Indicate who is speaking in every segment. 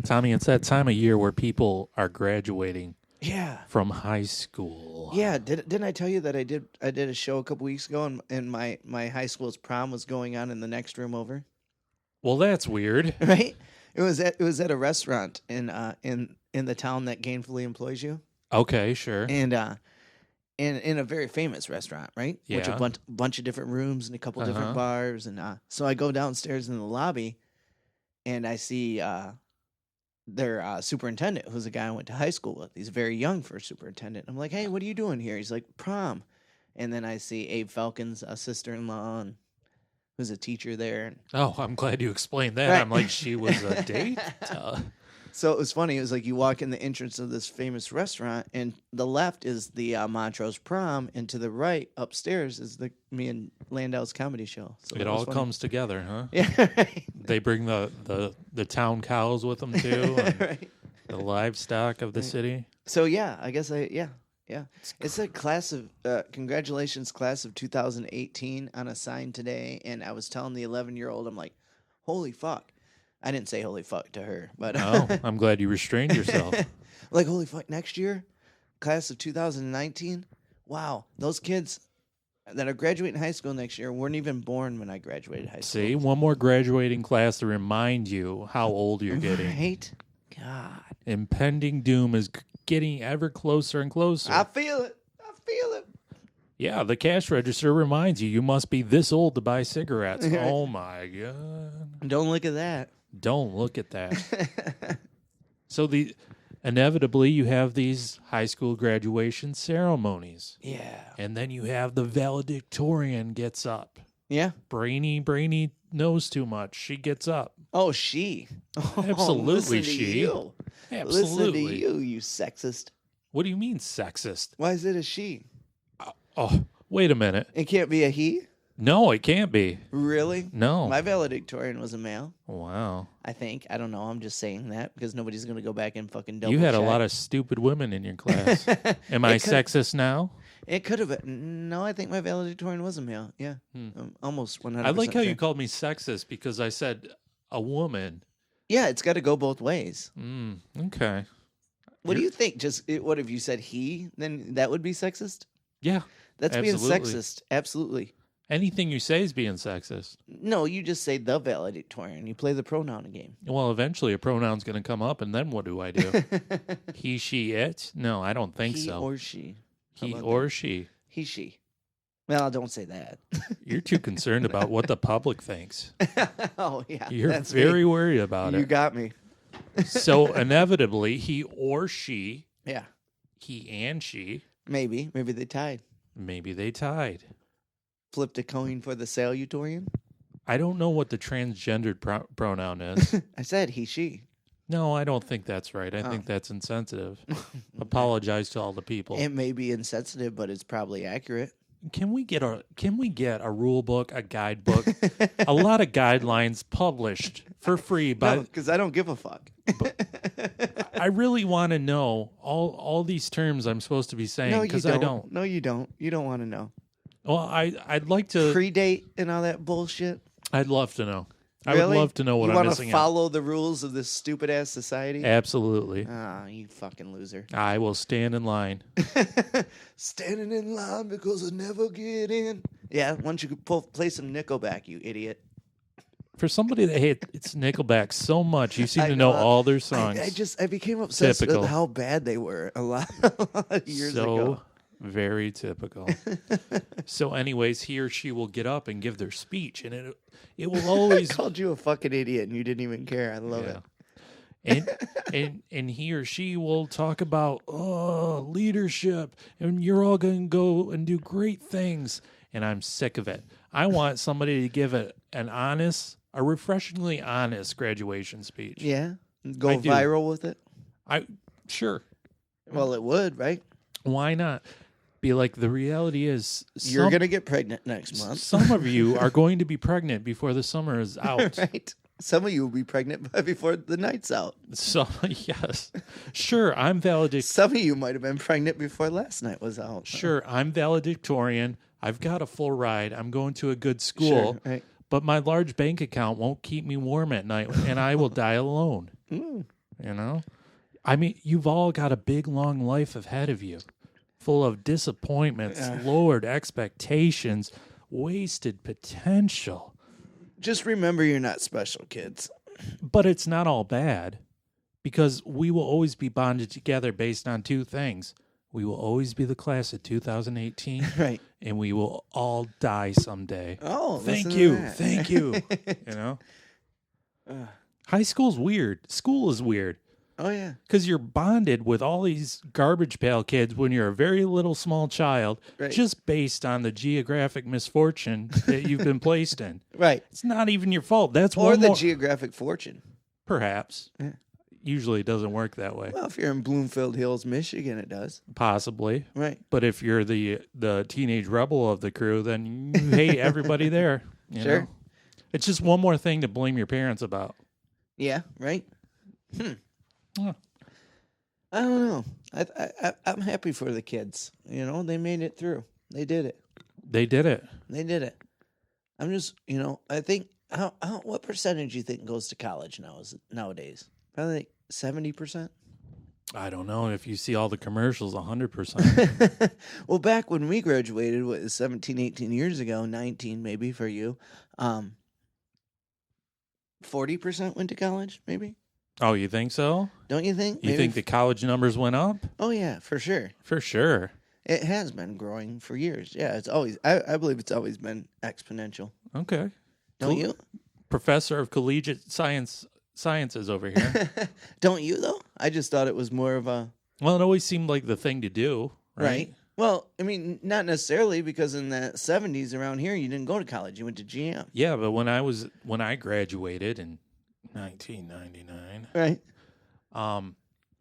Speaker 1: Tommy, it's that time of year where people are graduating
Speaker 2: Yeah.
Speaker 1: from high school.
Speaker 2: Yeah, didn't I tell you that I did a show a couple weeks ago and my high school's prom was going on in the next room over?
Speaker 1: Well, that's weird.
Speaker 2: Right? It was at a restaurant in the town that gainfully employs you.
Speaker 1: Okay, sure.
Speaker 2: And in a very famous restaurant, right?
Speaker 1: Yeah.
Speaker 2: Which a bunch of different rooms and a couple different bars and so I go downstairs in the lobby and I see their superintendent, who's a guy I went to high school with. He's very young for a superintendent. I'm like, hey, what are you doing here? He's like, prom. And then I see Abe Falcon's sister-in-law, and who's a teacher there.
Speaker 1: Oh, I'm glad you explained that.
Speaker 2: Right.
Speaker 1: I'm like, she was a date?
Speaker 2: So it was funny. It was like you walk in the entrance of this famous restaurant, and the left is the Montrose prom, and to the right, upstairs, is me and Landau's comedy show. So
Speaker 1: It all comes together, huh?
Speaker 2: Yeah, right.
Speaker 1: They bring the town cows with them, too, and
Speaker 2: Right.
Speaker 1: the livestock of the city.
Speaker 2: So yeah, I guess yeah. It's a class of congratulations, class of 2018 on a sign today, and I was telling the 11-year-old, I'm like, holy fuck. I didn't say holy fuck to her, but
Speaker 1: Oh, I'm glad you restrained yourself.
Speaker 2: like, holy fuck, next year, class of 2019. Wow, those kids that are graduating high school next year weren't even born when I graduated high school.
Speaker 1: See, one more graduating class to remind you how old you're getting.
Speaker 2: Right? God.
Speaker 1: Impending doom is getting ever closer and closer.
Speaker 2: I feel it.
Speaker 1: Yeah, the cash register reminds you must be this old to buy cigarettes. Oh, my God.
Speaker 2: Don't look at that.
Speaker 1: Don't look at that. So inevitably you have these high school graduation ceremonies.
Speaker 2: Yeah.
Speaker 1: And then you have the valedictorian gets up.
Speaker 2: Yeah.
Speaker 1: Brainy knows too much. She gets up.
Speaker 2: Oh, she. Oh,
Speaker 1: Absolutely
Speaker 2: listen to
Speaker 1: she.
Speaker 2: You.
Speaker 1: Absolutely.
Speaker 2: Listen to you sexist.
Speaker 1: What do you mean sexist?
Speaker 2: Why is it a she?
Speaker 1: Oh, wait a minute.
Speaker 2: It can't be a he?
Speaker 1: No, it can't be.
Speaker 2: Really?
Speaker 1: No.
Speaker 2: My valedictorian was a male.
Speaker 1: Wow.
Speaker 2: I think. I don't know. I'm just saying that because nobody's going to go back and fucking double
Speaker 1: You had
Speaker 2: check.
Speaker 1: a lot of stupid women in your class. Am I sexist now?
Speaker 2: It could have been. No, I think my valedictorian was a male. Yeah. Almost 100%.
Speaker 1: I like how
Speaker 2: sure.
Speaker 1: you called me sexist because I said a woman.
Speaker 2: Yeah, it's got to go both ways.
Speaker 1: Okay.
Speaker 2: What do you think? What if you said he? Then that would be sexist?
Speaker 1: Yeah.
Speaker 2: That's
Speaker 1: absolutely.
Speaker 2: being sexist. Absolutely.
Speaker 1: Anything you say is being sexist.
Speaker 2: No, you just say the valedictorian. You play the pronoun game.
Speaker 1: Well, eventually a pronoun's going to come up, and then what do I do? He, she, it? No, I don't think
Speaker 2: He
Speaker 1: so.
Speaker 2: or she.
Speaker 1: He or she.
Speaker 2: He, she. Well, don't say that.
Speaker 1: You're too concerned about what the public thinks.
Speaker 2: Oh, yeah.
Speaker 1: You're
Speaker 2: that's
Speaker 1: very
Speaker 2: me.
Speaker 1: worried about
Speaker 2: You
Speaker 1: it.
Speaker 2: got me.
Speaker 1: So inevitably, he or she,
Speaker 2: Yeah.
Speaker 1: he and she,
Speaker 2: Maybe. Maybe they tied.
Speaker 1: maybe they tied.
Speaker 2: Flipped a coin for the salutatorian.
Speaker 1: I don't know what the transgendered pronoun is.
Speaker 2: I said he, she.
Speaker 1: No, I don't think that's right. I think that's insensitive. Apologize to all the people.
Speaker 2: It may be insensitive, but it's probably accurate.
Speaker 1: Can we get a rule book, a guidebook, a lot of guidelines published for free by
Speaker 2: Because I don't give a fuck.
Speaker 1: I really want to know all these terms I'm supposed to be saying because I don't.
Speaker 2: No, you don't. You don't want to know.
Speaker 1: Well, I'd like to.
Speaker 2: Predate and all that bullshit.
Speaker 1: I'd love to know. I
Speaker 2: Really?
Speaker 1: would love to know what
Speaker 2: you
Speaker 1: I'm
Speaker 2: wanna
Speaker 1: missing
Speaker 2: follow the rules of this stupid ass society?
Speaker 1: out. Absolutely.
Speaker 2: Ah, you fucking loser.
Speaker 1: I will stand in line.
Speaker 2: Standing in line because I never get in. Yeah, why don't you play some Nickelback, you idiot?
Speaker 1: For somebody that hates Nickelback so much, you seem
Speaker 2: I
Speaker 1: to know
Speaker 2: know.
Speaker 1: all their songs.
Speaker 2: I became obsessed
Speaker 1: Typical.
Speaker 2: with how bad they were a lot of years ago.
Speaker 1: Very typical. So anyways, he or she will get up and give their speech, and it will always
Speaker 2: I called you a fucking idiot and you didn't even care. I love it.
Speaker 1: And he or she will talk about leadership, and you're all going to go and do great things, and I'm sick of it. I want somebody to give a refreshingly honest graduation speech.
Speaker 2: Yeah? Go
Speaker 1: I do.
Speaker 2: viral with it?
Speaker 1: Sure.
Speaker 2: Well, it would, right?
Speaker 1: Why not? Be like, the reality is
Speaker 2: You're going to get pregnant next month.
Speaker 1: some of you are going to be pregnant before the summer is out.
Speaker 2: Right? Some of you will be pregnant before the night's out.
Speaker 1: So, yes. Sure, I'm valedictorian.
Speaker 2: Some of you might have been pregnant before last night was out.
Speaker 1: Sure, I'm valedictorian. I've got a full ride. I'm going to a good school.
Speaker 2: Sure, right.
Speaker 1: But my large bank account won't keep me warm at night, and I will die alone. You know? I mean, you've all got a big, long life ahead of you, full of disappointments, lowered expectations, wasted potential.
Speaker 2: Just remember you're not special, kids.
Speaker 1: But it's not all bad, because we will always be bonded together based on two things. We will always be the class of 2018,
Speaker 2: Right.
Speaker 1: and we will all die someday.
Speaker 2: Oh,
Speaker 1: thank you. Thank you. You know? High school's weird. School is weird.
Speaker 2: Oh, yeah.
Speaker 1: Because you're bonded with all these garbage pail kids when you're a very little small child,
Speaker 2: Right.
Speaker 1: just based on the geographic misfortune that you've been placed in.
Speaker 2: Right.
Speaker 1: It's not even your fault. That's
Speaker 2: Or
Speaker 1: one
Speaker 2: the
Speaker 1: more,
Speaker 2: geographic fortune.
Speaker 1: perhaps.
Speaker 2: Yeah.
Speaker 1: Usually it doesn't work that way.
Speaker 2: Well, if you're in Bloomfield Hills, Michigan, it does.
Speaker 1: Possibly.
Speaker 2: Right.
Speaker 1: But if you're the teenage rebel of the crew, then you hate everybody there. You
Speaker 2: Sure.
Speaker 1: know? It's just one more thing to blame your parents about.
Speaker 2: Yeah, right?
Speaker 1: Yeah.
Speaker 2: I don't know. I'm happy for the kids. You know, they made it through. They did it.
Speaker 1: They did it.
Speaker 2: They did it. I'm just, I think, what percentage do you think goes to college nowadays? Probably like 70%?
Speaker 1: I don't know. If you see all the commercials, 100%.
Speaker 2: Well, back when we graduated, what is 17, 18 years ago, 19 maybe for you, 40% went to college, maybe?
Speaker 1: Oh, you think so?
Speaker 2: Don't you think?
Speaker 1: You think the college numbers went up?
Speaker 2: Oh, yeah, for sure.
Speaker 1: For sure.
Speaker 2: It has been growing for years. Yeah, it's always, I believe it's always been exponential.
Speaker 1: Okay.
Speaker 2: Don't you?
Speaker 1: Professor of collegiate sciences over here.
Speaker 2: Don't you, though? I just thought it was more of a...
Speaker 1: Well, it always seemed like the thing to do, right?
Speaker 2: Well, I mean, not necessarily, because in the 70s around here, you didn't go to college. You went to GM.
Speaker 1: Yeah, but when I graduated in 1999,
Speaker 2: Right.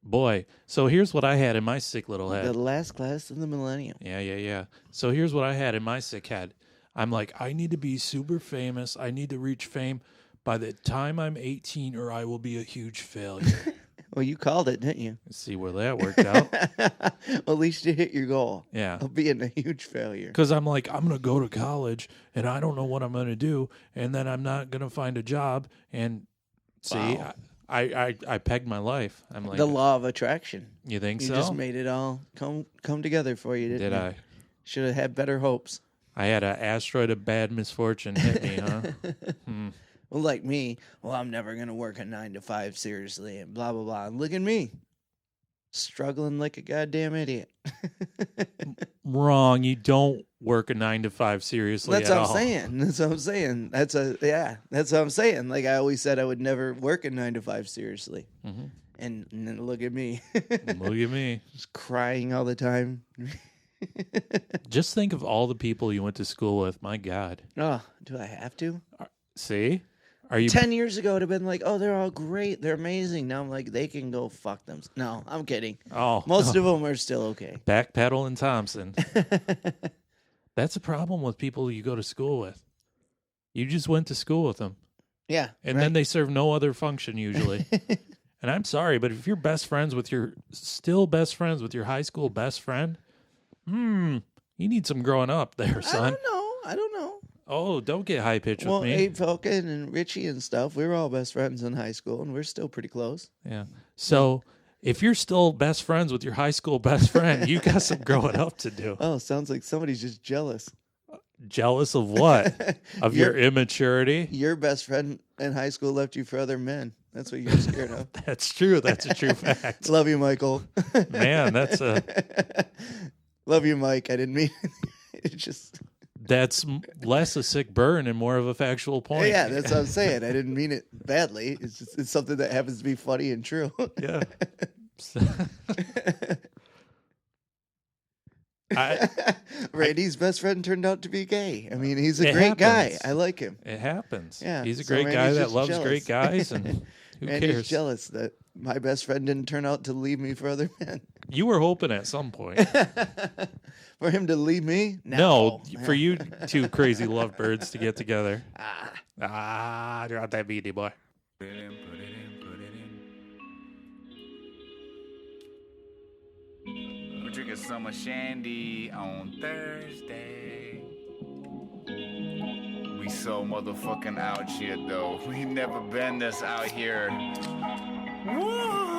Speaker 1: Boy, so here's what I had in my sick little head.
Speaker 2: The last class of the millennium.
Speaker 1: Yeah. So here's what I had in my sick head. I'm like, I need to be super famous. I need to reach fame by the time I'm 18, or I will be a huge failure.
Speaker 2: Well, you called it, didn't you?
Speaker 1: Let's see where that worked out.
Speaker 2: Well, at least you hit your goal.
Speaker 1: Yeah.
Speaker 2: Of being a huge failure.
Speaker 1: Because I'm like, I'm going to go to college, and I don't know what I'm going to do, and then I'm not going to find a job. And see,
Speaker 2: Wow.
Speaker 1: I pegged my life. I'm like,
Speaker 2: The law of attraction.
Speaker 1: you think
Speaker 2: You
Speaker 1: so?
Speaker 2: just made it all come together for you, didn't
Speaker 1: Did
Speaker 2: you?
Speaker 1: I?
Speaker 2: Should have had better hopes.
Speaker 1: I had an asteroid of bad misfortune hit me, huh?
Speaker 2: Well, like me, I'm never going to work a 9 to 5 seriously and blah, blah, blah. And look at me. Struggling like a goddamn idiot.
Speaker 1: Wrong. You don't work a 9 to 5 seriously
Speaker 2: That's
Speaker 1: at
Speaker 2: what I'm
Speaker 1: all.
Speaker 2: saying. That's what I'm saying. That's what I'm saying. Like I always said I would never work a 9 to 5 seriously.
Speaker 1: Mm-hmm.
Speaker 2: And then look at me.
Speaker 1: Look at me.
Speaker 2: Just crying all the time.
Speaker 1: Just think of all the people you went to school with. My God.
Speaker 2: Oh, do I have to?
Speaker 1: See? Are you
Speaker 2: 10 years ago, it would have been like, oh, they're all great. They're amazing. Now I'm like, they can go fuck them. No, I'm kidding.
Speaker 1: Oh,
Speaker 2: Most of them are still okay.
Speaker 1: Backpedal and Thompson. That's a problem with people you go to school with. You just went to school with them.
Speaker 2: Yeah.
Speaker 1: And then they serve no other function usually. And I'm sorry, but if you're still best friends with your high school best friend, you need some growing up there, son.
Speaker 2: I don't know.
Speaker 1: Oh, don't get high pitched with me.
Speaker 2: Abe Falcon and Richie and stuff, we were all best friends in high school, and we're still pretty close.
Speaker 1: Yeah. So if you're still best friends with your high school best friend, you got some growing up to do.
Speaker 2: Oh, sounds like somebody's just jealous.
Speaker 1: Jealous of what? Of your immaturity?
Speaker 2: Your best friend in high school left you for other men. That's what you're scared of.
Speaker 1: That's true. That's a true fact.
Speaker 2: Love you, Michael.
Speaker 1: Man, that's a...
Speaker 2: Love you, Mike. I didn't mean it. Just...
Speaker 1: That's less a sick burn and more of a factual point.
Speaker 2: Yeah, that's what I'm saying. I didn't mean it badly. It's something that happens to be funny and true.
Speaker 1: Yeah.
Speaker 2: Randy's best friend turned out to be gay. I mean, he's a great guy. I like him.
Speaker 1: It happens.
Speaker 2: Yeah,
Speaker 1: he's a
Speaker 2: so
Speaker 1: great guy
Speaker 2: Randy's
Speaker 1: that
Speaker 2: just
Speaker 1: loves
Speaker 2: jealous.
Speaker 1: great guys, and who
Speaker 2: Randy's
Speaker 1: cares?
Speaker 2: jealous that my best friend didn't turn out to leave me for other men.
Speaker 1: You were hoping at some point.
Speaker 2: For him to leave me?
Speaker 1: No, for you two crazy lovebirds to get together. Drop that beady, boy.
Speaker 3: Put it in. We're drinking summer shandy on Thursday. We so motherfucking out here, though. We never been this out here. Woo!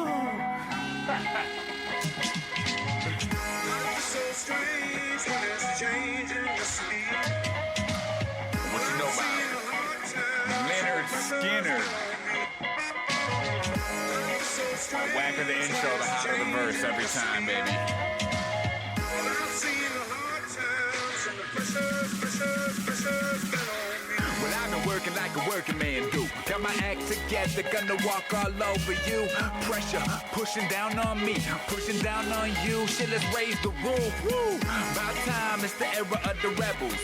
Speaker 3: Whacker the intro, the hotter the verse every time, baby. Well, I've been working like a working man do. Got my act together, gonna walk all over you. Pressure pushing down on me, pushing down on you. Shit, let's raise the roof. Woo! About time, it's the era of the rebels.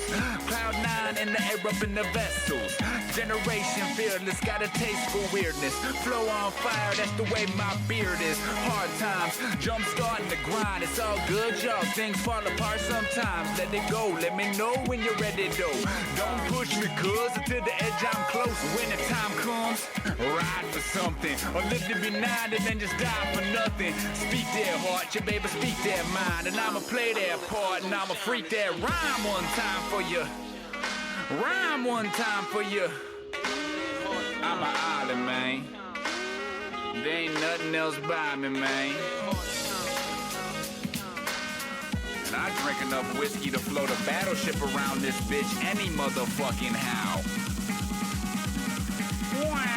Speaker 3: Cloud 9 in the air up in the vessels. Generation fearless, got a taste for weirdness. Flow on fire, that's the way my beard is. Hard times, jump starting the grind. It's all good, y'all. Things fall apart sometimes. Let it go, let me know when you're ready, though. Don't push me, cuz until the edge I'm close. When the time comes, ride for something. Or live to be 90 and then just die for nothing. Speak their heart, your baby, speak their mind. And I'ma play their part, and I'ma freak that rhyme one time for you. Rhyme one time for you. I'm an island, man. There ain't nothing else by me, man. And I drink enough whiskey to float a battleship around this bitch any motherfucking how. Wow.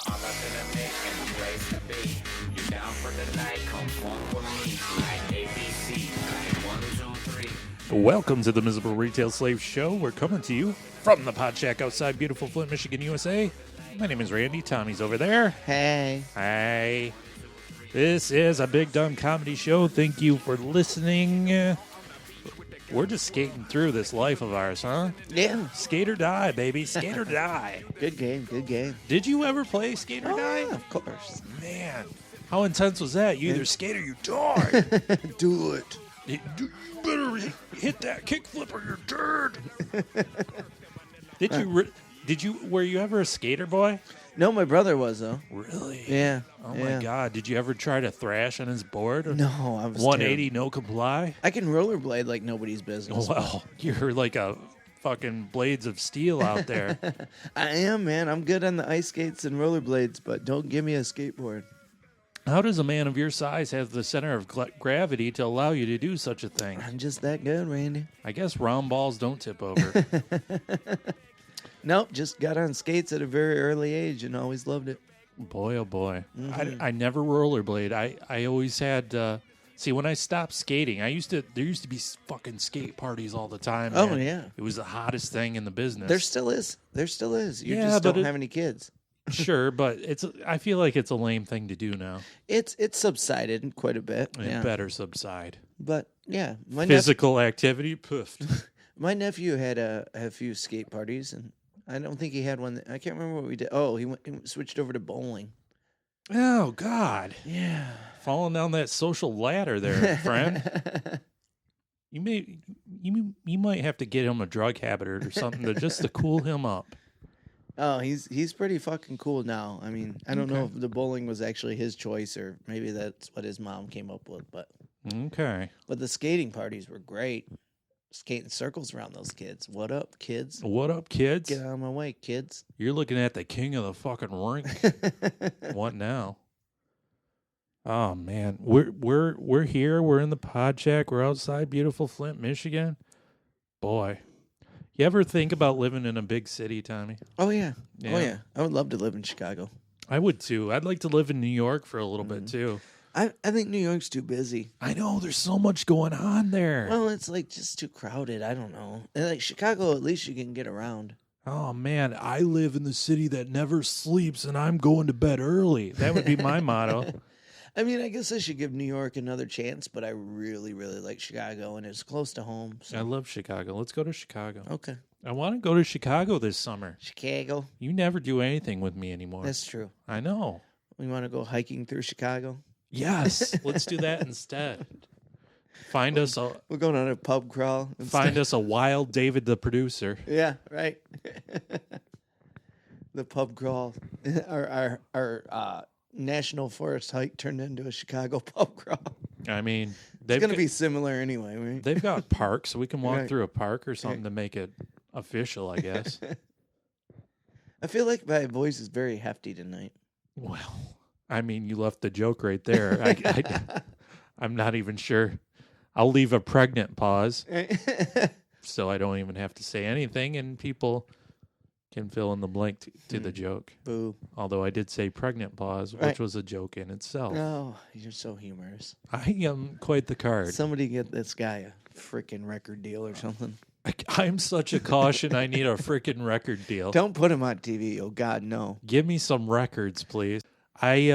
Speaker 3: I'm up in a mission, place to be. You're down for the night, come form with me. Like ABC, like 1, 2, 3.
Speaker 1: Welcome to the Miserable Retail Slave Show. We're coming to you from the Pod Shack outside beautiful Flint, Michigan, USA. My name is Randy. Tommy's over there.
Speaker 2: Hey.
Speaker 1: Hi. This is a Big Dumb Comedy Show. Thank you for listening. We're just skating through this life of ours, huh?
Speaker 2: Yeah.
Speaker 1: Skate or die, baby. Skate or die.
Speaker 2: Good game, good game.
Speaker 1: Did you ever play Skate or Die?
Speaker 2: Yeah, of course.
Speaker 1: Man, how intense was that? You either skate or you die.
Speaker 2: Do it.
Speaker 1: You better hit that kickflip or you're dead. Were you ever a skater boy?
Speaker 2: No, my brother was, though.
Speaker 1: Really?
Speaker 2: Yeah.
Speaker 1: Oh, my God. Did you ever try to thrash on his board?
Speaker 2: No, I was
Speaker 1: 180, no comply?
Speaker 2: I can rollerblade like nobody's business.
Speaker 1: Well, you're like a fucking blades of steel out there.
Speaker 2: I am, man. I'm good on the ice skates and rollerblades, but don't give me a skateboard.
Speaker 1: How does a man of your size have the center of gravity to allow you to do such a thing?
Speaker 2: I'm just that good, Randy.
Speaker 1: I guess round balls don't tip over.
Speaker 2: Nope, just got on skates at a very early age and always loved it.
Speaker 1: Boy, oh boy.
Speaker 2: Mm-hmm.
Speaker 1: I never rollerblade. I always had, see, when I stopped skating, there used to be fucking skate parties all the time.
Speaker 2: Oh,
Speaker 1: man.
Speaker 2: yeah.
Speaker 1: It was the hottest thing in the business.
Speaker 2: There still is. You
Speaker 1: Yeah,
Speaker 2: just
Speaker 1: but
Speaker 2: don't have any kids.
Speaker 1: Sure, but I feel like it's a lame thing to do now.
Speaker 2: It's subsided quite a bit.
Speaker 1: It better subside.
Speaker 2: But, yeah.
Speaker 1: Physical activity, poofed.
Speaker 2: My nephew had a few skate parties, and I don't think he had one. I can't remember what we did. Oh, he switched over to bowling.
Speaker 1: Oh, God.
Speaker 2: Yeah.
Speaker 1: Falling down that social ladder there, friend. You might have to get him a drug habit or something to cool him up.
Speaker 2: Oh, he's pretty fucking cool now. I mean, I don't know if the bowling was actually his choice or maybe that's what his mom came up with, but But the skating parties were great. Skating circles around those kids. What up, kids?
Speaker 1: What up, kids?
Speaker 2: Get out of my way, kids.
Speaker 1: You're looking at the king of the fucking rink. What now? Oh man, we're here. We're in the Pod Shack. We're outside beautiful Flint, Michigan. Boy, you ever think about living in a big city, Tommy?
Speaker 2: Oh yeah.
Speaker 1: Yeah.
Speaker 2: Oh yeah. I would love to live in Chicago.
Speaker 1: I would too. I'd like to live in New York for a little bit too.
Speaker 2: I think New York's too busy.
Speaker 1: I know, there's so much going on there.
Speaker 2: Well, it's like just too crowded. I don't know. And like Chicago, at least you can get around.
Speaker 1: Oh man, I live in the city that never sleeps and I'm going to bed early. That would be my motto.
Speaker 2: I mean, I guess I should give New York another chance, but I really, really like Chicago, and it's close to home. So.
Speaker 1: I love Chicago. Let's go to Chicago.
Speaker 2: Okay.
Speaker 1: I want to go to Chicago this summer.
Speaker 2: Chicago.
Speaker 1: You never do anything with me anymore.
Speaker 2: That's true.
Speaker 1: I know.
Speaker 2: We want to go hiking through Chicago?
Speaker 1: Yes. Let's do that instead. Find us a...
Speaker 2: We're going on a pub crawl.
Speaker 1: Find us a wild David the producer.
Speaker 2: Yeah, right. The pub crawl. Our National Forest hike turned into a Chicago pub crawl.
Speaker 1: I mean...
Speaker 2: It's going to be similar anyway, right?
Speaker 1: They've got parks, so we can walk
Speaker 2: Right.
Speaker 1: through a park or something to make it official, I guess.
Speaker 2: I feel like my voice is very hefty tonight.
Speaker 1: Well, I mean, you left the joke right there. I'm not even sure. I'll leave a pregnant pause so I don't even have to say anything, and people can fill in the blank to the joke.
Speaker 2: Boo.
Speaker 1: Although I did say pregnant pause, which
Speaker 2: Right.
Speaker 1: was a joke in itself.
Speaker 2: No, you're so humorous.
Speaker 1: I am quite the card.
Speaker 2: Somebody get this guy a freaking record deal or something.
Speaker 1: I'm such a caution. I need a freaking record deal.
Speaker 2: Don't put him on TV. Oh, God, no.
Speaker 1: Give me some records, please. I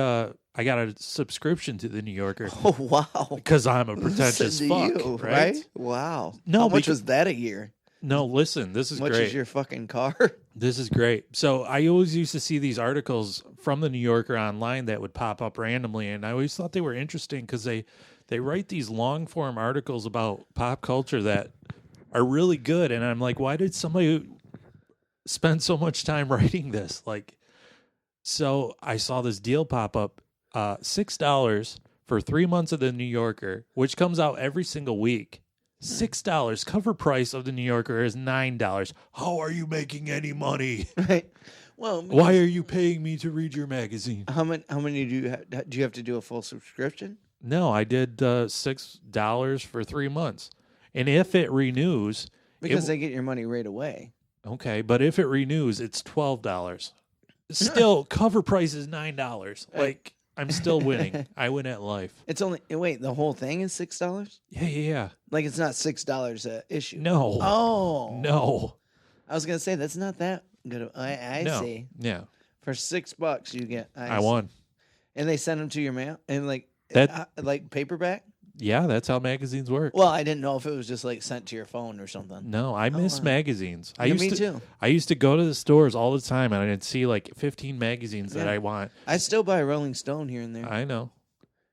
Speaker 1: got a subscription to the New Yorker
Speaker 2: Oh, wow.
Speaker 1: because I'm a pretentious
Speaker 2: Listen
Speaker 1: fuck,
Speaker 2: to you,
Speaker 1: right?
Speaker 2: Wow.
Speaker 1: No,
Speaker 2: How much
Speaker 1: because-
Speaker 2: was that a year?
Speaker 1: No, listen, this is
Speaker 2: How much
Speaker 1: great.
Speaker 2: is your fucking car?
Speaker 1: This is great. So I always used to see these articles from the New Yorker online that would pop up randomly, and I always thought they were interesting because they write these long form articles about pop culture that are really good. And I'm like, why did somebody spend so much time writing this? Like, so I saw this deal pop up, $6 for 3 months of the New Yorker, which comes out every single week. $6. Cover price of the New Yorker is $9. How are you making any money?
Speaker 2: Right. Well,
Speaker 1: Why are you paying me to read your magazine?
Speaker 2: How many do you have? Do you have to do a full subscription?
Speaker 1: No, I did $6 for 3 months. And if it renews,
Speaker 2: Because they get your money right away.
Speaker 1: okay, but if it renews, it's $12. Still, cover price is $9. Like, I'm still winning. I win at life.
Speaker 2: It's only wait. The whole thing is $6.
Speaker 1: Yeah.
Speaker 2: Like it's not $6 a issue.
Speaker 1: No.
Speaker 2: Oh
Speaker 1: No.
Speaker 2: I was gonna say that's not that good. I
Speaker 1: No.
Speaker 2: see.
Speaker 1: Yeah.
Speaker 2: For $6 you get.
Speaker 1: I won.
Speaker 2: And they send them to your mail and like paperback.
Speaker 1: Yeah, that's how magazines work.
Speaker 2: Well, I didn't know if it was just like sent to your phone or something.
Speaker 1: No, I miss
Speaker 2: wow.
Speaker 1: magazines.
Speaker 2: Yeah, me too.
Speaker 1: I used to go to the stores all the time, and I'd see like 15 magazines that I want.
Speaker 2: I still buy Rolling Stone here and there.
Speaker 1: I know,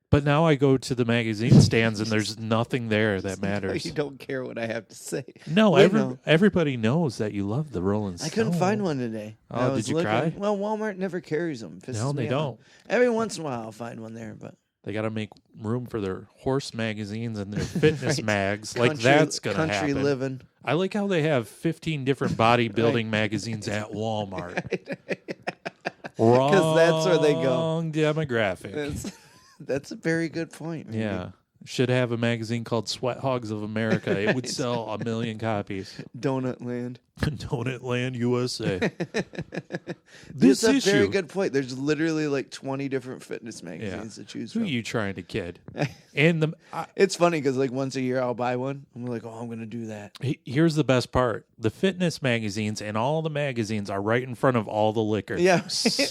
Speaker 1: but now I go to the magazine stands, and there's nothing there that matters.
Speaker 2: You don't care what I have to say.
Speaker 1: No,
Speaker 2: We know.
Speaker 1: everybody knows that you love the Rolling Stone.
Speaker 2: I couldn't find one today.
Speaker 1: Oh,
Speaker 2: I was
Speaker 1: did you
Speaker 2: looking.
Speaker 1: cry?
Speaker 2: Well, Walmart never carries them.
Speaker 1: No, they don't.
Speaker 2: Every once in a while, I'll find one there, but
Speaker 1: They got to make room for their horse magazines and their fitness
Speaker 2: Right.
Speaker 1: mags. Like that's gonna
Speaker 2: country
Speaker 1: happen.
Speaker 2: living.
Speaker 1: I like how they have 15 different bodybuilding magazines at Walmart. Wrong
Speaker 2: that's where they go.
Speaker 1: Wrong demographic.
Speaker 2: That's a very good point. maybe.
Speaker 1: Yeah. Should have a magazine called Sweat Hogs of America. It would sell 1 million copies.
Speaker 2: Donut Land.
Speaker 1: Donut Land, USA.
Speaker 2: This
Speaker 1: This
Speaker 2: is a
Speaker 1: issue.
Speaker 2: very good point. There's literally like 20 different fitness magazines to choose
Speaker 1: Who are
Speaker 2: from.
Speaker 1: you trying to kid? And
Speaker 2: It's funny because like once a year I'll buy one. I'm like, oh, I'm going to do that.
Speaker 1: here's the best part: the fitness magazines and all the magazines are right in front of all the liquor.
Speaker 2: Yeah,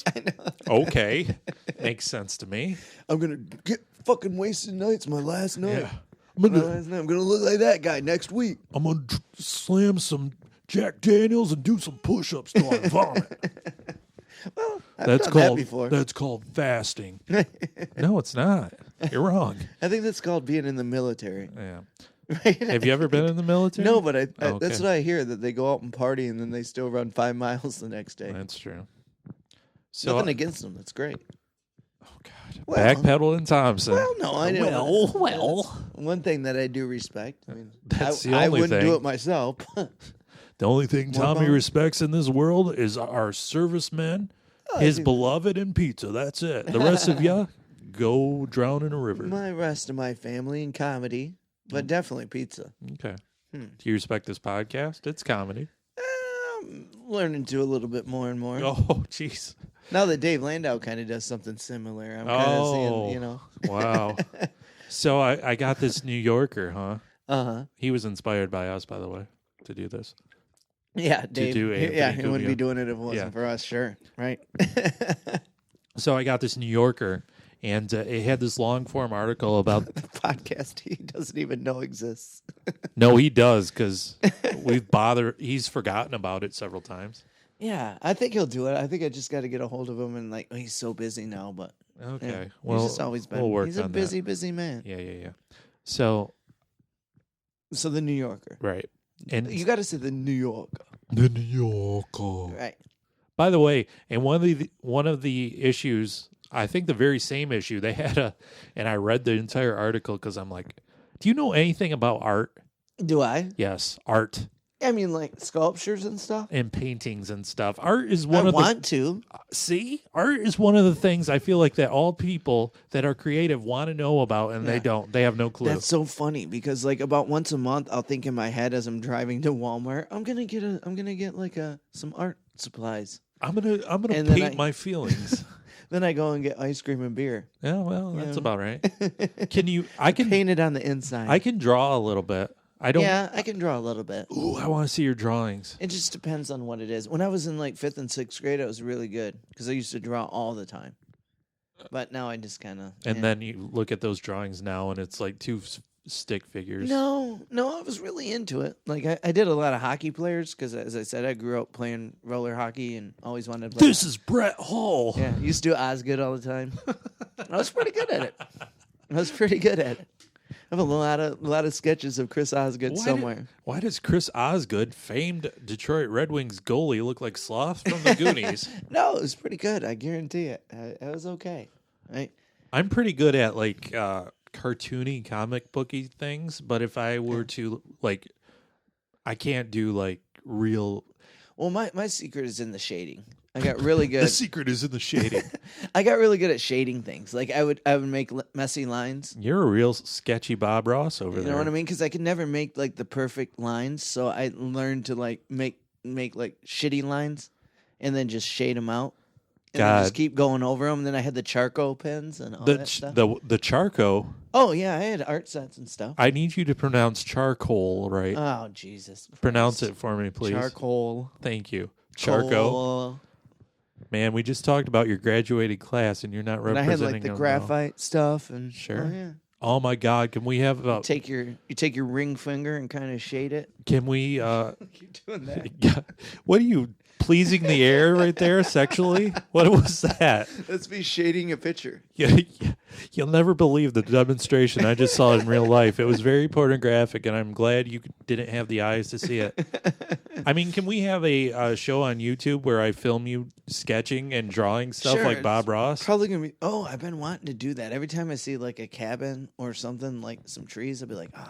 Speaker 2: I know.
Speaker 1: Okay, makes sense to me.
Speaker 2: I'm going to get fucking wasted nights my last night.
Speaker 1: Yeah.
Speaker 2: I'm gonna look like that guy next week.
Speaker 1: I'm gonna slam some Jack Daniels and do some push-ups till I vomit.
Speaker 2: Well, I've
Speaker 1: That's
Speaker 2: done
Speaker 1: called
Speaker 2: that before.
Speaker 1: that's called fasting. No, it's not. You're wrong.
Speaker 2: I think that's called being in the military.
Speaker 1: Yeah.
Speaker 2: Right?
Speaker 1: Have you ever been in the military?
Speaker 2: No, but that's
Speaker 1: Okay.
Speaker 2: what I hear, that they go out and party and then they still run 5 miles the next day.
Speaker 1: That's true. So,
Speaker 2: Nothing against them. That's great.
Speaker 1: oh god,
Speaker 2: Well-
Speaker 1: Backpedaling Thompson.
Speaker 2: Well, no, I know.
Speaker 1: Well.
Speaker 2: One thing that I do respect. I mean,
Speaker 1: That's the
Speaker 2: I
Speaker 1: only
Speaker 2: wouldn't
Speaker 1: thing.
Speaker 2: do it myself.
Speaker 1: The only thing
Speaker 2: What
Speaker 1: Tommy
Speaker 2: about-
Speaker 1: respects in this world is our servicemen, his beloved, and pizza. That's it. The rest of ya, go drown in a river.
Speaker 2: My rest of my family in comedy, but definitely pizza.
Speaker 1: Okay. Do you respect this podcast? It's comedy.
Speaker 2: I'm learning to a little bit more and more.
Speaker 1: Oh, jeez.
Speaker 2: Now that Dave Landau kind of does something similar, I'm kind of seeing, you know.
Speaker 1: Wow. So I got this New Yorker, huh?
Speaker 2: Uh-huh.
Speaker 1: He was inspired by us, by the way, to do this.
Speaker 2: Yeah, Dave.
Speaker 1: do Anthony
Speaker 2: Yeah, he wouldn't
Speaker 1: Cumia.
Speaker 2: be doing it if it wasn't
Speaker 1: Yeah.
Speaker 2: for us, sure. Right?
Speaker 1: So I got this New Yorker, and it had this long form article about.
Speaker 2: The podcast he doesn't even know exists.
Speaker 1: No, he does, because he's forgotten about it several times.
Speaker 2: Yeah, I think he'll do it. I think I just got to get a hold of him and like, he's so busy now, but
Speaker 1: Okay.
Speaker 2: yeah,
Speaker 1: Well,
Speaker 2: he's just always been.
Speaker 1: we'll work
Speaker 2: he's a
Speaker 1: on
Speaker 2: busy, busy man.
Speaker 1: that. Yeah. So,
Speaker 2: So the New Yorker.
Speaker 1: right. And
Speaker 2: You got to say the New Yorker.
Speaker 1: the New Yorker.
Speaker 2: Right.
Speaker 1: By the way, and one of the issues, I think the very same issue, they had and I read the entire article because I'm like, do you know anything about art?
Speaker 2: Do I?
Speaker 1: Yes, art
Speaker 2: I mean, like sculptures and stuff.
Speaker 1: and paintings and stuff. Art is
Speaker 2: I
Speaker 1: one of
Speaker 2: want to.
Speaker 1: art is one of the things I feel like that all people that are creative want to know about, and they
Speaker 2: Yeah.
Speaker 1: don't. They have no clue.
Speaker 2: That's so funny because like about once a month I'll think in my head as I'm driving to Walmart, I'm gonna get like some art supplies.
Speaker 1: I'm gonna
Speaker 2: And then
Speaker 1: paint my feelings.
Speaker 2: Then I go and get ice cream and beer.
Speaker 1: Yeah, well, that's
Speaker 2: Yeah.
Speaker 1: about right. I can
Speaker 2: Paint it on the inside.
Speaker 1: I can draw a little bit. I don't.
Speaker 2: Yeah, I can draw a little bit.
Speaker 1: Ooh, I want to see your drawings.
Speaker 2: It just depends on what it is. When I was in like 5th and 6th grade, I was really good because I used to draw all the time. But now I just kind of.
Speaker 1: And then you look at those drawings now, and it's like two stick figures.
Speaker 2: No, I was really into it. Like I did a lot of hockey players because, as I said, I grew up playing roller hockey and always wanted to play.
Speaker 1: This is Brett Hall.
Speaker 2: Yeah, used to do Osgood all the time. I was pretty good at it. I have a lot of sketches of Chris Osgood somewhere.
Speaker 1: Why does Chris Osgood, famed Detroit Red Wings goalie, look like Sloth from the Goonies?
Speaker 2: No, it was pretty good. I guarantee it. It was okay. Right?
Speaker 1: I'm pretty good at like cartoony comic booky things, but if I were to like, I can't do like real.
Speaker 2: Well, my secret is in the shading. I got really good.
Speaker 1: The secret is in the shading.
Speaker 2: I got really good at shading things. Like I would make messy lines.
Speaker 1: You're a real sketchy Bob Ross over there.
Speaker 2: You know what I mean? Because I could never make like the perfect lines, so I learned to like make like shitty lines, and then just shade them out, and then just keep going over them. And then I had the charcoal pens and all that stuff.
Speaker 1: The charcoal.
Speaker 2: Oh yeah, I had art sets and stuff.
Speaker 1: I need you to pronounce charcoal right.
Speaker 2: Oh Jesus!
Speaker 1: Pronounce it for me, please.
Speaker 2: Charcoal.
Speaker 1: Thank you. Charcoal. Man, we just talked about your graduated class, and you're not representing.
Speaker 2: And I had like the graphite stuff, and
Speaker 1: sure.
Speaker 2: Oh, yeah.
Speaker 1: Oh my God! Can we have
Speaker 2: you take your ring finger and kind of shade it?
Speaker 1: Can we?
Speaker 2: Keep doing that.
Speaker 1: What are you pleasing the air right there sexually? What was that?
Speaker 2: Let's be shading a picture.
Speaker 1: Yeah, you'll never believe the demonstration I just saw in real life. It was very pornographic, and I'm glad you didn't have the eyes to see it. I mean, can we have a show on YouTube where I film you sketching and drawing stuff like Bob Ross?
Speaker 2: Probably gonna be. Oh, I've been wanting to do that. Every time I see like a cabin or something, like some trees, I'll be like, I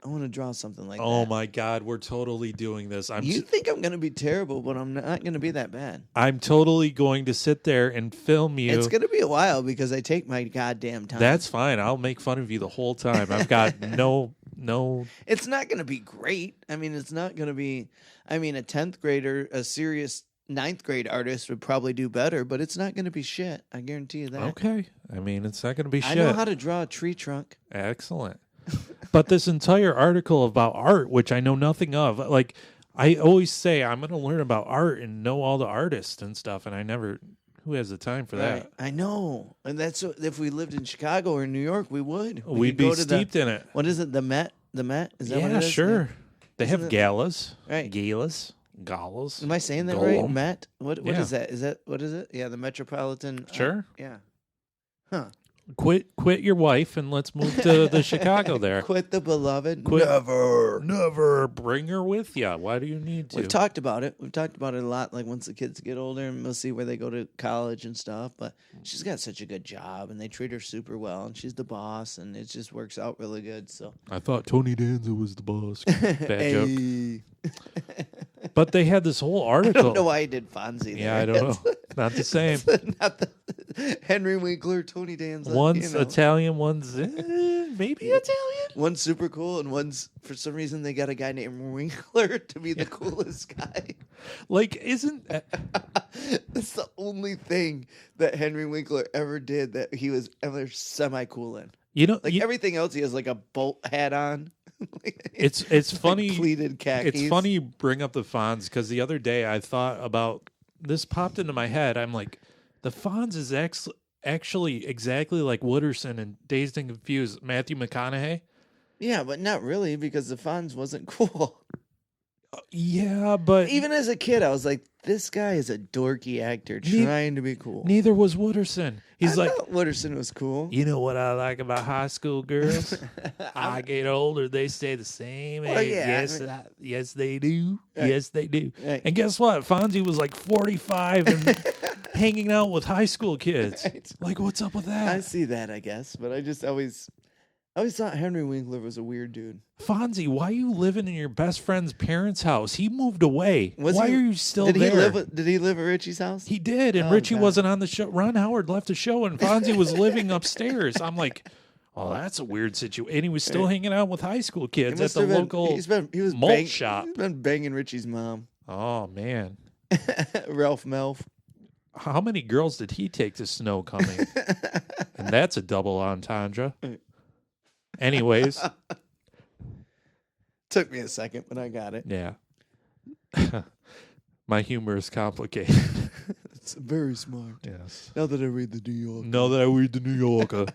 Speaker 2: want to draw something like that.
Speaker 1: Oh my God, we're totally doing this.
Speaker 2: You think I'm going to be terrible, but I'm not going to be that bad.
Speaker 1: I'm totally going to sit there and film you.
Speaker 2: It's going to be a while because I take my goddamn time.
Speaker 1: That's fine. I'll make fun of you the whole time. I've got no.
Speaker 2: It's not going to be great. I mean, it's not going to be. I mean, a 10th grader, a serious 9th grade artist would probably do better, but it's not going to be shit. I guarantee you that.
Speaker 1: Okay. I mean, it's not going to be shit.
Speaker 2: I know how to draw a tree trunk.
Speaker 1: Excellent. But this entire article about art, which I know nothing of, like I always say, I'm going to learn about art and know all the artists and stuff, and I never. Who has the time for that?
Speaker 2: I know, and that's if we lived in Chicago or New York, we would.
Speaker 1: We'd be steeped in it.
Speaker 2: What is it? The Met? The Met? Is that what it is?
Speaker 1: Sure.
Speaker 2: Yeah.
Speaker 1: They have galas,
Speaker 2: right?
Speaker 1: Galas.
Speaker 2: Am I saying that right? Met? What is that? Is that what is it? Yeah, the Metropolitan.
Speaker 1: Sure.
Speaker 2: Yeah. Huh.
Speaker 1: Quit your wife and let's move to the Chicago there.
Speaker 2: Quit the beloved.
Speaker 1: Never bring her with you. Why do you need to?
Speaker 2: We've talked about it. We've talked about it a lot. Like once the kids get older, and we'll see where they go to college and stuff. But she's got such a good job, and they treat her super well, and she's the boss, and it just works out really good. So
Speaker 1: I thought Tony Danza was the boss. Bad joke. But they had this whole article.
Speaker 2: I don't know why he did Fonzie.
Speaker 1: Yeah, I don't know. Not the same.
Speaker 2: Not the Henry Winkler, Tony Danza.
Speaker 1: One's Italian, one's maybe Italian.
Speaker 2: One's super cool, and one's for some reason they got a guy named Winkler to be the coolest guy.
Speaker 1: Like, isn't
Speaker 2: that's the only thing that Henry Winkler ever did that he was ever semi cool in?
Speaker 1: You know,
Speaker 2: like everything else, he has like a bolt hat on.
Speaker 1: It's funny.
Speaker 2: Like pleated khakis.
Speaker 1: It's funny you bring up the Fonz because the other day I thought about this. Popped into my head. I'm like, the Fonz is actually exactly like Wooderson and Dazed and Confused. Matthew McConaughey.
Speaker 2: Yeah, but not really because the Fonz wasn't cool.
Speaker 1: Yeah, but
Speaker 2: even as a kid, I was like, this guy is a dorky actor trying to be cool.
Speaker 1: Neither was Wooderson. He's like,
Speaker 2: Wooderson was cool.
Speaker 1: You know what I like about high school girls? I get older, they stay the same age. Yeah, yes, they do. Right. Yes, they do. Right. And guess what? Fonzie was like 45 and hanging out with high school kids. Right. Like, what's up with that?
Speaker 2: I see that, I guess, but I just always thought Henry Winkler was a weird dude.
Speaker 1: Fonzie, why are you living in your best friend's parents' house? He moved away. Why are you still there?
Speaker 2: Did he live at Richie's house?
Speaker 1: He did, and Richie wasn't on the show. Ron Howard left the show, and Fonzie was living upstairs. I'm like, oh, that's a weird situation. And he was still hanging out with high school kids at the local malt shop.
Speaker 2: He's been banging Richie's mom.
Speaker 1: Oh, man.
Speaker 2: Ralph Melf.
Speaker 1: How many girls did he take to Snow Coming? And that's a double entendre. Anyways.
Speaker 2: Took me a second, but I got it.
Speaker 1: Yeah. My humor is complicated.
Speaker 2: It's very smart.
Speaker 1: Yes.
Speaker 2: Now that I read the New Yorker.
Speaker 1: The New Yorker.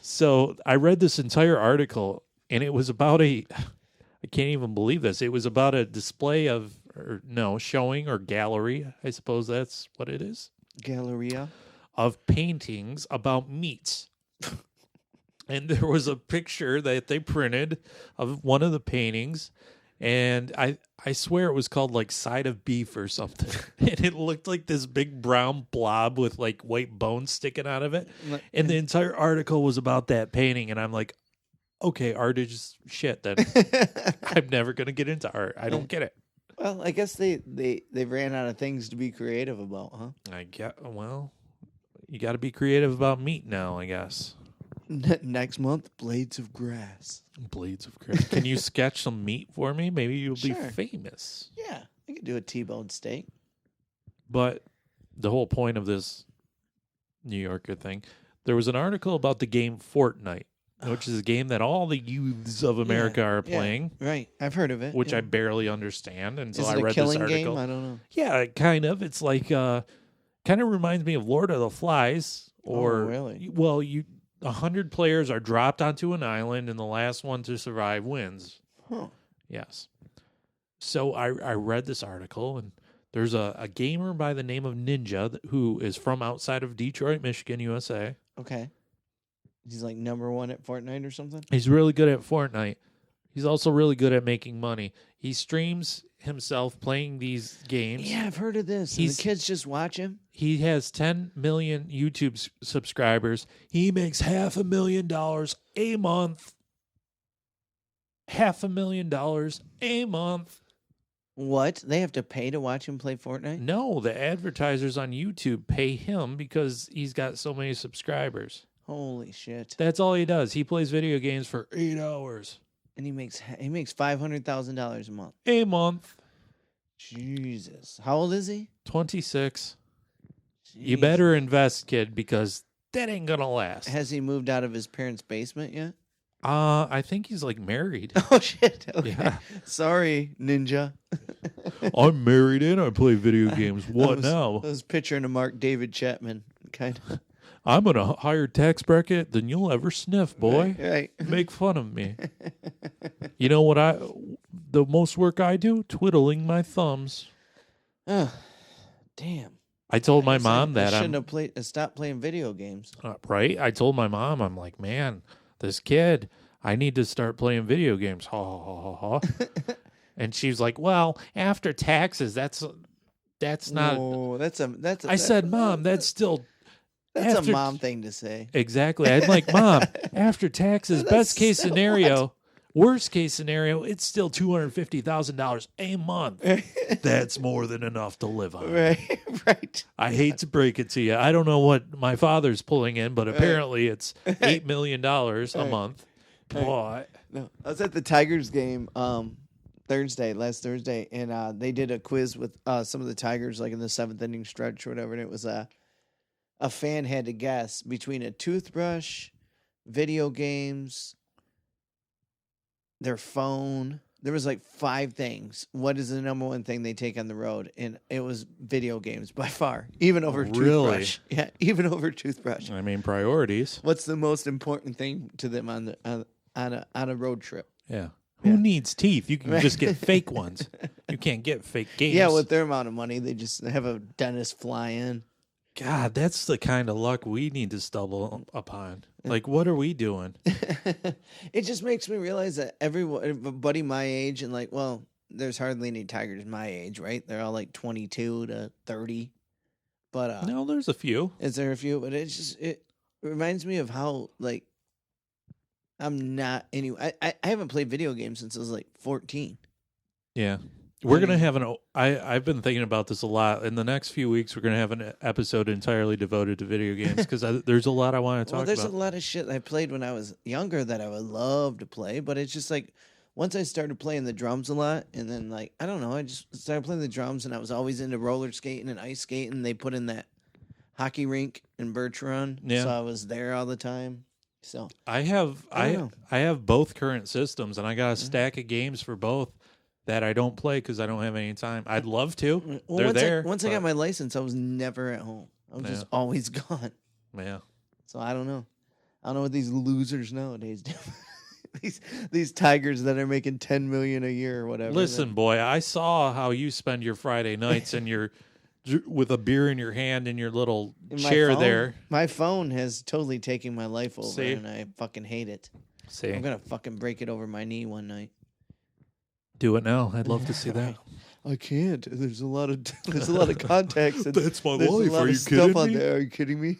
Speaker 1: So I read this entire article, and it was about I can't even believe this. It was about a display showing or gallery. I suppose that's what it is.
Speaker 2: Galleria.
Speaker 1: Of paintings about meats. And there was a picture that they printed of one of the paintings, and I swear it was called like side of beef or something. And it looked like this big brown blob with like white bones sticking out of it. And the entire article was about that painting, and I'm like, okay, art is shit then. I'm never going to get into art. I don't get it.
Speaker 2: Well, I guess they ran out of things to be creative about, huh?
Speaker 1: You got to be creative about meat now, I guess.
Speaker 2: Next month, blades of grass.
Speaker 1: Blades of grass. Can you sketch some meat for me? Maybe you'll be
Speaker 2: Sure.
Speaker 1: famous.
Speaker 2: Yeah, I could do a T-bone steak.
Speaker 1: But the whole point of this New Yorker thing, there was an article about the game Fortnite, which is a game that all the youths of America are playing.
Speaker 2: Yeah, right, I've heard of it.
Speaker 1: Which I barely understand until
Speaker 2: Is it
Speaker 1: I read
Speaker 2: a killing
Speaker 1: this article.
Speaker 2: game? I don't know.
Speaker 1: Yeah, kind of. It's like kind of reminds me of Lord of the Flies. Or
Speaker 2: really?
Speaker 1: Well, 100 players are dropped onto an island, and the last one to survive wins.
Speaker 2: Huh.
Speaker 1: Yes. So I read this article, and there's a gamer by the name of Ninja who is from outside of Detroit, Michigan, USA.
Speaker 2: Okay. He's like number one at Fortnite or something?
Speaker 1: He's really good at Fortnite. He's also really good at making money. He streams himself playing these games.
Speaker 2: Yeah, I've heard of this. And the kids just watch him?
Speaker 1: He has 10 million YouTube subscribers. He makes $500,000 a month. $500,000 a month.
Speaker 2: What? They have to pay to watch him play Fortnite?
Speaker 1: No, the advertisers on YouTube pay him because he's got so many subscribers.
Speaker 2: Holy shit.
Speaker 1: That's all he does. He plays video games for 8 hours.
Speaker 2: And he makes $500,000 a month.
Speaker 1: A month.
Speaker 2: Jesus. How old is he?
Speaker 1: 26.
Speaker 2: Jeez.
Speaker 1: You better invest, kid, because that ain't gonna last.
Speaker 2: Has he moved out of his parents' basement yet?
Speaker 1: I think he's like married.
Speaker 2: Oh shit. Okay.
Speaker 1: Yeah.
Speaker 2: Sorry, Ninja.
Speaker 1: I'm married and I play video games. What now?
Speaker 2: I was picturing a Mark David Chapman kind of.
Speaker 1: I'm in a higher tax bracket than you'll ever sniff, boy.
Speaker 2: Right.
Speaker 1: Make fun of me. You know what the most work I do? Twiddling my thumbs.
Speaker 2: Oh, damn.
Speaker 1: I told my mom that
Speaker 2: I shouldn't have stopped playing video games.
Speaker 1: Right? I told my mom, I'm like, man, this kid, I need to start playing video games. Ha, ha, ha, ha, ha. And she's like, well, after taxes, that's not.
Speaker 2: Oh,
Speaker 1: I said, Mom, that's still.
Speaker 2: That's a mom thing to say.
Speaker 1: Exactly. I'm like, Mom, after taxes, best case scenario, worst case scenario, it's still $250,000 a month. That's more than enough to live on.
Speaker 2: Right.
Speaker 1: I hate to break it to you. I don't know what my father's pulling in, but apparently it's $8 million a month. But
Speaker 2: no, I was at the Tigers game last Thursday, and they did a quiz with some of the Tigers, like in the 7th inning stretch or whatever, and it was a fan had to guess between a toothbrush, video games, their phone. There was like 5 things. What is the number one thing they take on the road? And it was video games by far, even over toothbrush. Yeah, even over toothbrush.
Speaker 1: I mean, priorities.
Speaker 2: What's the most important thing to them on a road trip?
Speaker 1: Yeah. Who needs teeth? You can just get fake ones. You can't get fake games.
Speaker 2: Yeah, with their amount of money, they just have a dentist fly in.
Speaker 1: God, that's the kind of luck we need to stumble upon. Like, what are we doing?
Speaker 2: It just makes me realize that everybody my age and like, well, there's hardly any Tigers my age, right? They're all like 22 to 30. But
Speaker 1: no, there's a few.
Speaker 2: Is there a few? But it reminds me of how like I'm not anyway. I haven't played video games since I was like 14.
Speaker 1: Yeah. We're going to have I've been thinking about this a lot. In the next few weeks, we're going to have an episode entirely devoted to video games because there's a lot I want to talk about.
Speaker 2: There's a lot of shit I played when I was younger that I would love to play, but it's just like once I started playing the drums a lot, and then like I don't know, I just started playing the drums, and I was always into roller skating and ice skating. They put in that hockey rink in Birch Run, so I was there all the time. So
Speaker 1: I have both current systems, and I got a stack of games for both that I don't play because I don't have any time. I'd love to.
Speaker 2: Well,
Speaker 1: They're there.
Speaker 2: Once I got my license, I was never at home. I was just always gone.
Speaker 1: Yeah.
Speaker 2: So I don't know. I don't know what these losers nowadays do. these tigers that are making $10 million a year or whatever.
Speaker 1: Listen, boy, I saw how you spend your Friday nights and your with a beer in your hand in your little chair there.
Speaker 2: My phone has totally taken my life over,
Speaker 1: See?
Speaker 2: and I fucking hate it.
Speaker 1: See,
Speaker 2: I'm gonna fucking break it over my knee one night.
Speaker 1: Do it now. I'd love to see that.
Speaker 2: I can't. There's a lot of contacts. And
Speaker 1: That's my
Speaker 2: there's
Speaker 1: life.
Speaker 2: A lot
Speaker 1: Are
Speaker 2: of
Speaker 1: you
Speaker 2: stuff
Speaker 1: kidding
Speaker 2: on
Speaker 1: me?
Speaker 2: there. Are you kidding me?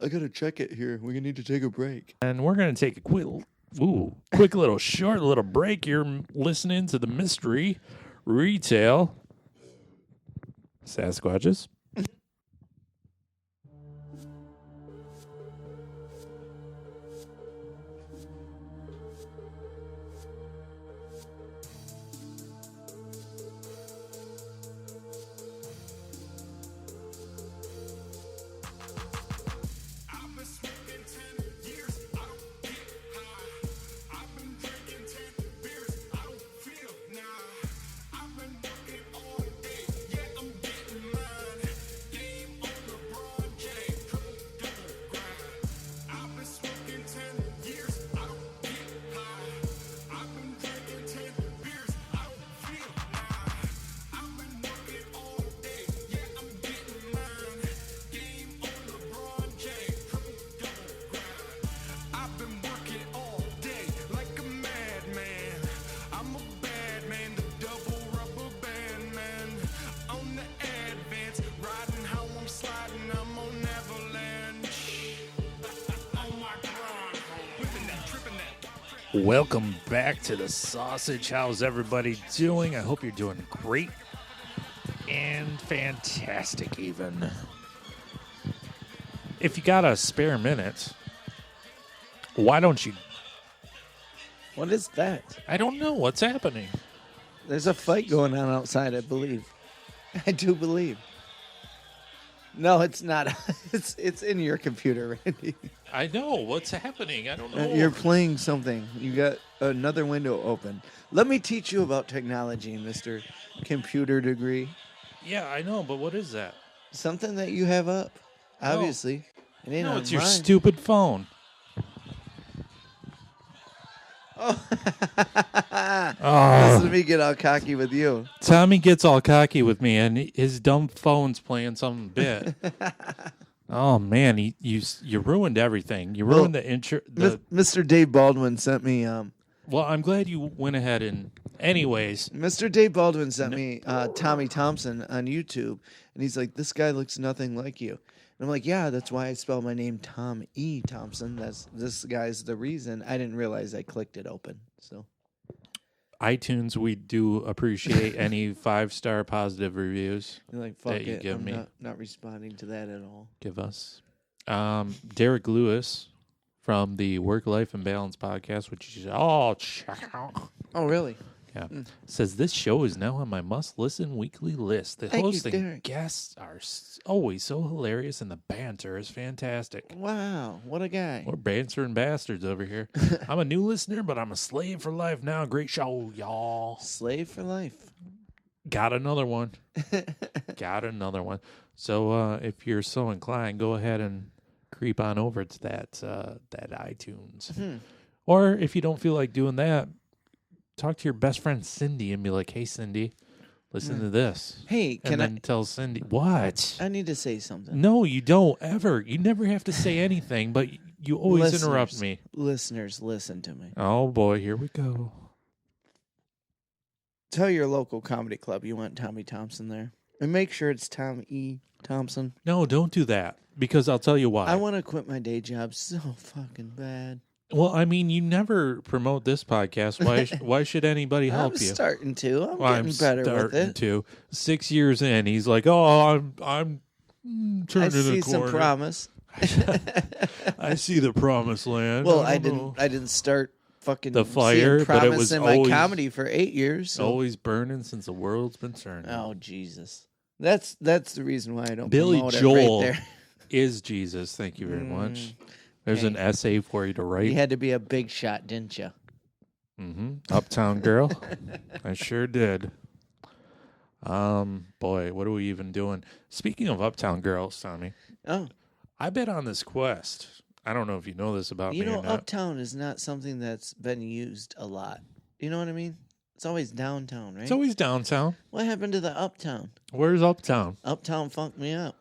Speaker 2: I gotta check it here. We're gonna need to take a break.
Speaker 1: And we're gonna take a quick little short little break. You're listening to the Mystery Retail Sasquatches. Welcome back to the Sausage. How's everybody doing? I hope you're doing great and fantastic even. If you got a spare minute, why don't you?
Speaker 2: What is that?
Speaker 1: I don't know what's happening.
Speaker 2: There's a fight going on outside, I believe. I do believe. No, it's not. It's in your computer, Randy.
Speaker 1: I know what's happening. I don't know.
Speaker 2: You're playing something. You got another window open. Let me teach you about technology, Mr. Computer Degree.
Speaker 1: Yeah, I know, but what is that?
Speaker 2: Something that you have up. Obviously. It ain't
Speaker 1: No,
Speaker 2: on
Speaker 1: it's your
Speaker 2: mine.
Speaker 1: stupid phone.
Speaker 2: Oh.
Speaker 1: Oh.
Speaker 2: Listen to me get all cocky with you.
Speaker 1: Tommy gets all cocky with me, and his dumb phone's playing some bit. Oh man, you ruined everything. You ruined the intro.
Speaker 2: Mr. Dave Baldwin sent me.
Speaker 1: Well, I'm glad you went ahead and. Anyways,
Speaker 2: Mr. Dave Baldwin sent me Tommy Thompson on YouTube, and he's like, "This guy looks nothing like you." And I'm like, "Yeah, that's why I spell my name Tom E. Thompson. This guy's the reason." I didn't realize I clicked it open. So,
Speaker 1: iTunes, we do appreciate any 5-star positive reviews
Speaker 2: you're like, "Fuck
Speaker 1: that you
Speaker 2: it,
Speaker 1: give
Speaker 2: I'm
Speaker 1: me.
Speaker 2: not responding to that at all."
Speaker 1: Give us. Derek Lewis from the Work Life and Balance podcast, which you should all check out.
Speaker 2: Oh, really?
Speaker 1: Yeah. Says this show is now on my must-listen weekly list. The
Speaker 2: Thank you,
Speaker 1: host and
Speaker 2: Derek.
Speaker 1: guests are always so hilarious, and the banter is fantastic.
Speaker 2: Wow, what a guy!
Speaker 1: We're bantering bastards over here. I'm a new listener, but I'm a slave for life now. Great show, y'all.
Speaker 2: Slave for life.
Speaker 1: Got another one. Got another one. So if you're so inclined, go ahead and creep on over to that iTunes. Or if you don't feel like doing that, talk to your best friend Cindy and be like, "Hey, Cindy, listen to this."
Speaker 2: Hey,
Speaker 1: and then tell Cindy what?
Speaker 2: I need to say something.
Speaker 1: No, you don't ever. You never have to say anything, but you always interrupt me.
Speaker 2: Listeners, listen to me.
Speaker 1: Oh boy, here we go.
Speaker 2: Tell your local comedy club you want Tommy Thompson there, and make sure it's Tom E. Thompson.
Speaker 1: No, don't do that, because I'll tell you why.
Speaker 2: I want to quit my day job so fucking bad.
Speaker 1: Well, I mean, you never promote this podcast. Why should anybody help you?
Speaker 2: I'm starting to. I'm getting better with it.
Speaker 1: To 6 years in, he's like, "Oh, I'm turning
Speaker 2: I see
Speaker 1: the corner.
Speaker 2: some promise.
Speaker 1: I see the promised land."
Speaker 2: Well,
Speaker 1: I
Speaker 2: didn't start fucking
Speaker 1: the fire,
Speaker 2: seeing
Speaker 1: but it
Speaker 2: promise
Speaker 1: was
Speaker 2: in my
Speaker 1: always
Speaker 2: comedy for 8 years. So.
Speaker 1: always burning since the world's been turning.
Speaker 2: Oh Jesus, that's the reason why I don't.
Speaker 1: Billy
Speaker 2: promote
Speaker 1: Joel
Speaker 2: it right there.
Speaker 1: is Jesus. Thank you very much. There's
Speaker 2: okay.
Speaker 1: an essay for you to write.
Speaker 2: You had to be a big shot, didn't you?
Speaker 1: Uptown Girl. I sure did. Boy, what are we even doing? Speaking of Uptown Girls, Tommy.
Speaker 2: Oh,
Speaker 1: I've been on this quest. I don't know if you know this about me.
Speaker 2: you know,
Speaker 1: or not.
Speaker 2: Uptown is not something that's been used a lot. You know what I mean? It's always downtown, right?
Speaker 1: It's always downtown.
Speaker 2: What happened to the Uptown?
Speaker 1: Where's Uptown?
Speaker 2: Uptown funked me up.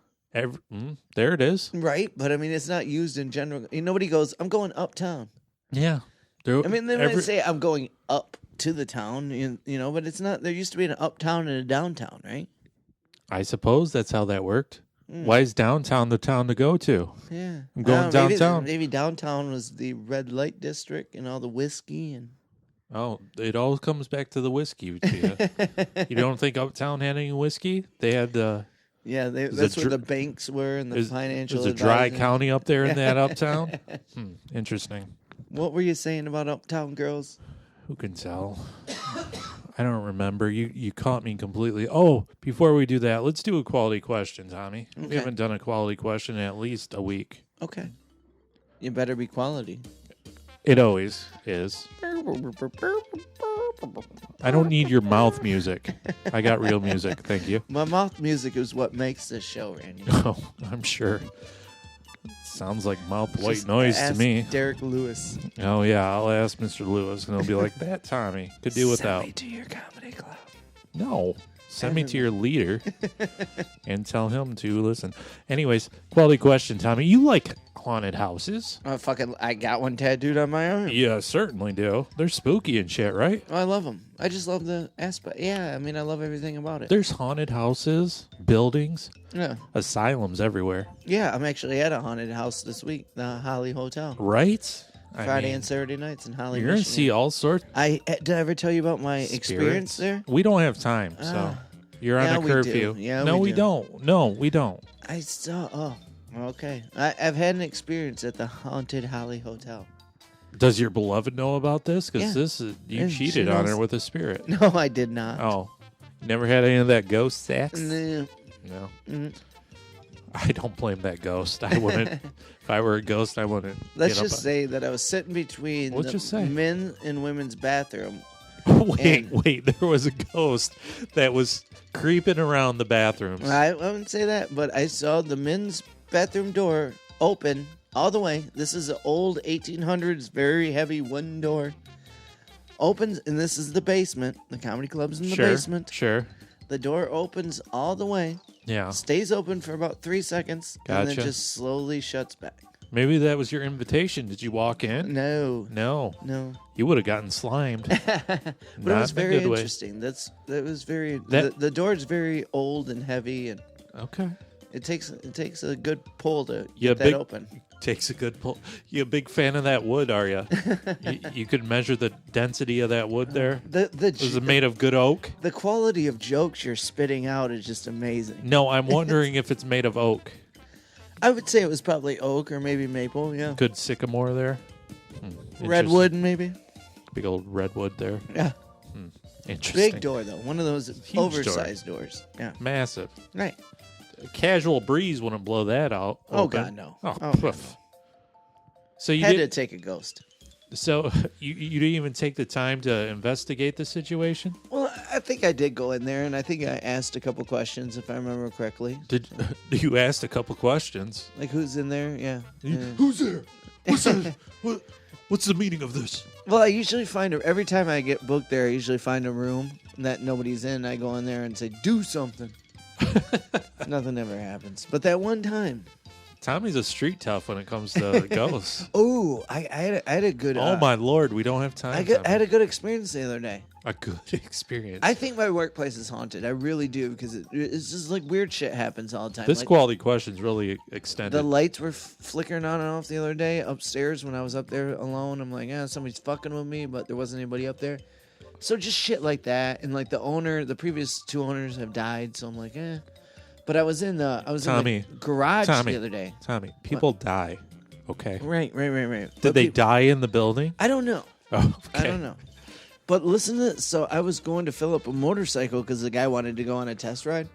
Speaker 1: There it is.
Speaker 2: Right, but I mean, it's not used in general. Nobody goes, "I'm going uptown."
Speaker 1: Yeah.
Speaker 2: I mean, they might say, "I'm going up to the town," you know, but it's not. There used to be an uptown and a downtown, right?
Speaker 1: I suppose that's how that worked. Why is downtown the town to go to?
Speaker 2: Yeah,
Speaker 1: I'm going downtown.
Speaker 2: Maybe downtown was the red light district and all the whiskey and.
Speaker 1: Oh, it all comes back to the whiskey. You don't think Uptown had any whiskey? They had the.
Speaker 2: Yeah, that's where the banks were and the financial.
Speaker 1: There's a dry county up there in that Uptown. Interesting.
Speaker 2: What were you saying about Uptown Girls?
Speaker 1: Who can tell? I don't remember. You caught me completely. Oh, before we do that, let's do a quality question, Tommy.
Speaker 2: Okay.
Speaker 1: We haven't done a quality question in at least a week.
Speaker 2: Okay. You better be quality.
Speaker 1: It always is. I don't need your mouth music. I got real music. Thank you.
Speaker 2: My mouth music is what makes this show, Randy.
Speaker 1: Oh, I'm sure. Sounds like mouth white noise to me.
Speaker 2: Derek Lewis.
Speaker 1: Oh, yeah. I'll ask Mr. Lewis, and he'll be like, that Tommy could do without.
Speaker 2: Send me to your comedy club.
Speaker 1: No. Send me to your leader and tell him to listen. Anyways, quality question, Tommy. You like haunted houses?
Speaker 2: I got one tattooed on my arm.
Speaker 1: Yeah, certainly do. They're spooky and shit, right?
Speaker 2: I love them. I just love the aspect. Yeah, I mean, I love everything about it.
Speaker 1: There's haunted houses, buildings,
Speaker 2: Yeah.
Speaker 1: asylums everywhere.
Speaker 2: Yeah, I'm actually at a haunted house this week, the Holly Hotel.
Speaker 1: Right?
Speaker 2: Friday and Saturday nights in Holly,
Speaker 1: You're going to see all sorts.
Speaker 2: Did I ever tell you about my experience
Speaker 1: spirits.
Speaker 2: there?
Speaker 1: We don't have time, so you're on a
Speaker 2: we
Speaker 1: curfew.
Speaker 2: do. Yeah,
Speaker 1: no,
Speaker 2: we
Speaker 1: we
Speaker 2: do.
Speaker 1: don't. No, we don't.
Speaker 2: I saw. Oh, okay. I've had an experience at the haunted Holly Hotel.
Speaker 1: Does your beloved know about this? Because
Speaker 2: Yeah.
Speaker 1: this is you
Speaker 2: She
Speaker 1: cheated on
Speaker 2: knows.
Speaker 1: her with a spirit.
Speaker 2: No, I did not.
Speaker 1: Oh, never had any of that ghost sex?
Speaker 2: No.
Speaker 1: No.
Speaker 2: Mm.
Speaker 1: I don't blame that ghost. I wouldn't. If I were a ghost, I wouldn't.
Speaker 2: Let's
Speaker 1: get up
Speaker 2: just say that I was sitting between
Speaker 1: What'd you say?
Speaker 2: men and women's bathroom.
Speaker 1: Wait. There was a ghost that was creeping around the bathrooms.
Speaker 2: I wouldn't say that, but I saw the men's bathroom door open all the way. This is an old 1800s, very heavy wooden door. Opens, and this is the basement. The comedy club's in the basement.
Speaker 1: Sure.
Speaker 2: The door opens all the way,
Speaker 1: Yeah.
Speaker 2: stays open for about 3 seconds, and then
Speaker 1: Gotcha.
Speaker 2: just slowly shuts back.
Speaker 1: Maybe that was your invitation. Did you walk in?
Speaker 2: No.
Speaker 1: No. You would have gotten slimed.
Speaker 2: But it was very interesting. That was very. The door is very old and heavy, and
Speaker 1: Okay.
Speaker 2: it takes a good pull to
Speaker 1: Yeah,
Speaker 2: get that open.
Speaker 1: Takes a good pull. You a big fan of that wood, are you? You could measure the density of that wood there. Was it made of good oak?
Speaker 2: The quality of jokes you're spitting out is just amazing.
Speaker 1: No, I'm wondering if it's made of oak.
Speaker 2: I would say it was probably oak or maybe maple. Yeah,
Speaker 1: Good sycamore there.
Speaker 2: redwood maybe.
Speaker 1: Big old redwood there.
Speaker 2: Yeah,
Speaker 1: Interesting.
Speaker 2: big door though. One of those
Speaker 1: Huge
Speaker 2: oversized doors. Yeah,
Speaker 1: Massive.
Speaker 2: right.
Speaker 1: A casual breeze wouldn't blow that out.
Speaker 2: Oh
Speaker 1: open.
Speaker 2: God, no.
Speaker 1: Oh,
Speaker 2: God,
Speaker 1: poof.
Speaker 2: no.
Speaker 1: So you
Speaker 2: Had to
Speaker 1: did.
Speaker 2: take a ghost.
Speaker 1: So you didn't even take the time to investigate the situation.
Speaker 2: Well, I think I did go in there, and I think I asked a couple questions, if I remember correctly.
Speaker 1: Did you asked a couple questions?
Speaker 2: Like, who's in there? Yeah. Yeah.
Speaker 1: Who's there? What's that? What's the meaning of this?
Speaker 2: Well, I usually find every time I get booked there, I usually find a room that nobody's in. I go in there and say, "Do something." Nothing ever happens. But that one time,
Speaker 1: Tommy's a street tough when it comes to ghosts.
Speaker 2: oh, I had a good.
Speaker 1: Oh my lord, we don't have time.
Speaker 2: I had a good experience the other day.
Speaker 1: a good experience.
Speaker 2: I think my workplace is haunted. I really do, because it's just like weird shit happens all the time.
Speaker 1: This
Speaker 2: like,
Speaker 1: quality question's really extended.
Speaker 2: the lights were flickering on and off the other day upstairs when I was up there alone. I'm like, somebody's fucking with me, but there wasn't anybody up there. So just shit like that, and like the previous two owners have died, so I'm like, But I was in the garage the other day.
Speaker 1: Tommy, people die. Okay.
Speaker 2: Right.
Speaker 1: Did
Speaker 2: But
Speaker 1: they die in the building?
Speaker 2: I don't know.
Speaker 1: Oh,
Speaker 2: I don't know. But listen to this. So I was going to fill up a motorcycle because the guy wanted to go on a test ride.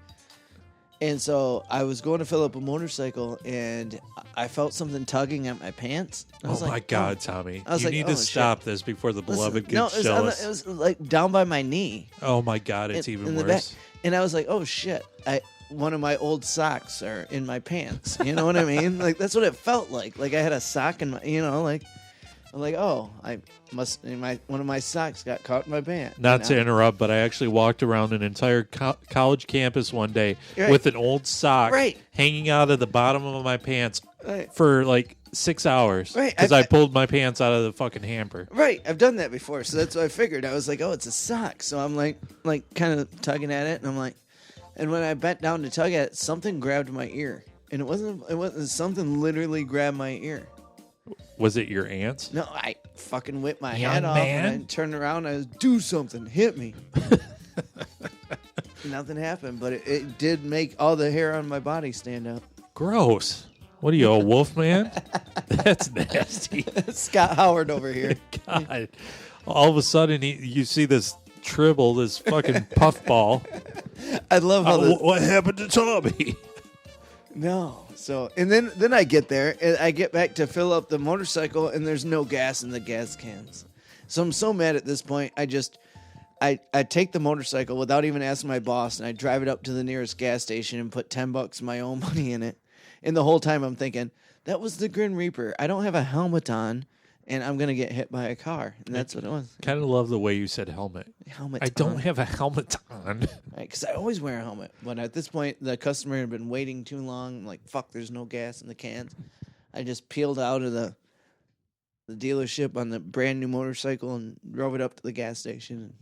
Speaker 2: And so I was going to fill up a motorcycle, and I felt something tugging at my pants. I was
Speaker 1: Oh,
Speaker 2: like,
Speaker 1: my God, Tommy.
Speaker 2: I was
Speaker 1: You
Speaker 2: like,
Speaker 1: need
Speaker 2: oh,
Speaker 1: to
Speaker 2: shit.
Speaker 1: stop this before the beloved
Speaker 2: No,
Speaker 1: gets jealous.
Speaker 2: it was like down by my knee.
Speaker 1: Oh, my God, it's
Speaker 2: in
Speaker 1: even
Speaker 2: the
Speaker 1: worse.
Speaker 2: back. And I was like, oh, shit. One of my old socks are in my pants. You know what I mean? Like, that's what it felt like. Like I had a sock in my, like, I'm like, oh, I must, one of my socks got caught in my pants.
Speaker 1: Not to interrupt, but I actually walked around an entire college campus one day with an old sock hanging out of the bottom of my pants for like 6 hours because I pulled my pants out of the fucking hamper.
Speaker 2: Right, I've done that before, so that's what I figured. I was like, oh, it's a sock. So I'm like kind of tugging at it, and I'm like, and when I bent down to tug at it, something grabbed my ear, and it wasn't something literally grabbed my ear.
Speaker 1: Was it your aunt's?
Speaker 2: No, I fucking whipped my
Speaker 1: Young
Speaker 2: head off
Speaker 1: man?
Speaker 2: and I turned around and I was, do something, hit me. Nothing happened, but it did make all the hair on my body stand up.
Speaker 1: Gross. What are you, a wolf man? That's nasty.
Speaker 2: Scott Howard over here.
Speaker 1: God. All of a sudden, you see this tribble, this fucking puffball.
Speaker 2: I love how
Speaker 1: what happened to Tommy?
Speaker 2: No. So, and then I get there, and I get back to fill up the motorcycle, and there's no gas in the gas cans. So I'm so mad at this point. I take the motorcycle without even asking my boss, and I drive it up to the nearest gas station and put $10 of my own money in it. And the whole time I'm thinking, that was the Grim Reaper. I don't have a helmet on, and I'm going to get hit by a car. And that's what it was.
Speaker 1: Kind of love the way you said helmet.
Speaker 2: Helmet
Speaker 1: I don't have a helmet on.
Speaker 2: Because I always wear a helmet. But at this point, the customer had been waiting too long. I'm like, fuck, there's no gas in the cans. I just peeled out of the dealership on the brand new motorcycle and drove it up to the gas station.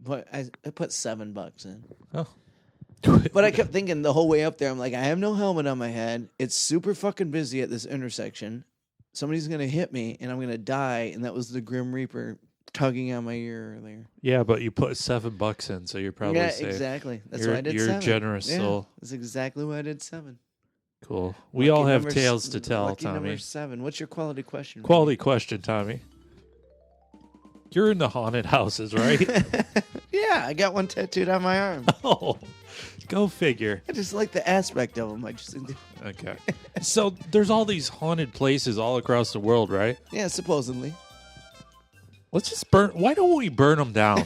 Speaker 2: But I put $7 in.
Speaker 1: Oh.
Speaker 2: But I kept thinking the whole way up there, I'm like, I have no helmet on my head. It's super fucking busy at this intersection. Somebody's going to hit me, and I'm going to die. And that was the Grim Reaper tugging on my ear earlier.
Speaker 1: Yeah, but you put $7 in, so you're probably safe.
Speaker 2: Exactly. That's
Speaker 1: you're,
Speaker 2: why I did
Speaker 1: you're
Speaker 2: 7.
Speaker 1: a generous soul.
Speaker 2: That's exactly why I did 7.
Speaker 1: Cool. We all have tales to tell,
Speaker 2: lucky
Speaker 1: Tommy.
Speaker 2: Number 7. What's your quality question?
Speaker 1: Quality question, Tommy. You're in the haunted houses, right?
Speaker 2: Yeah, I got one tattooed on my arm.
Speaker 1: Oh, go figure.
Speaker 2: I just like the aspect of them.
Speaker 1: Okay. So there's all these haunted places all across the world, right?
Speaker 2: Yeah, supposedly.
Speaker 1: Let's just burn. Why don't we burn them down?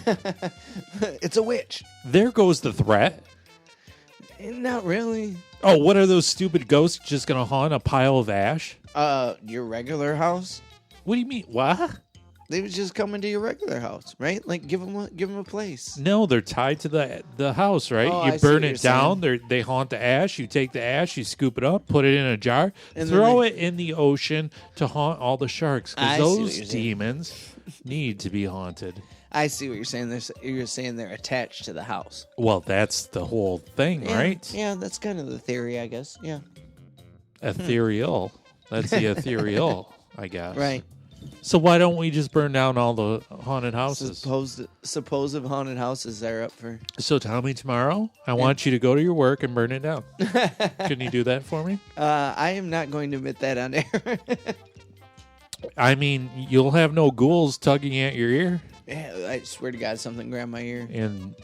Speaker 2: It's a witch.
Speaker 1: There goes the threat.
Speaker 2: Not really.
Speaker 1: Oh, what are those stupid ghosts just going to haunt a pile of ash?
Speaker 2: Your regular house?
Speaker 1: What do you mean? What?
Speaker 2: They would just come into your regular house, right? Like give them a place.
Speaker 1: No, they're tied to the house, right?
Speaker 2: Oh,
Speaker 1: you
Speaker 2: I see
Speaker 1: burn
Speaker 2: what
Speaker 1: it
Speaker 2: you're
Speaker 1: down. They haunt the ash. You take the ash, you scoop it up, put it in a jar,
Speaker 2: And
Speaker 1: throw it in the ocean to haunt all the sharks.
Speaker 2: I
Speaker 1: Because
Speaker 2: see what
Speaker 1: those
Speaker 2: you're saying.
Speaker 1: demons need to be haunted.
Speaker 2: I see what you're saying. You're saying they're attached to the house.
Speaker 1: Well, that's the whole thing,
Speaker 2: Yeah,
Speaker 1: right?
Speaker 2: Yeah, that's kind of the theory, I guess. Yeah.
Speaker 1: Ethereal. That's the ethereal, I guess.
Speaker 2: Right.
Speaker 1: So why don't we just burn down all the haunted houses?
Speaker 2: Supposed haunted houses are up for.
Speaker 1: So Tommy, tomorrow, I want you to go to your work and burn it down. Can you do that for me?
Speaker 2: I am not going to admit that on air.
Speaker 1: I mean, you'll have no ghouls tugging at your ear
Speaker 2: Yeah, I swear to God, something grabbed my ear.
Speaker 1: and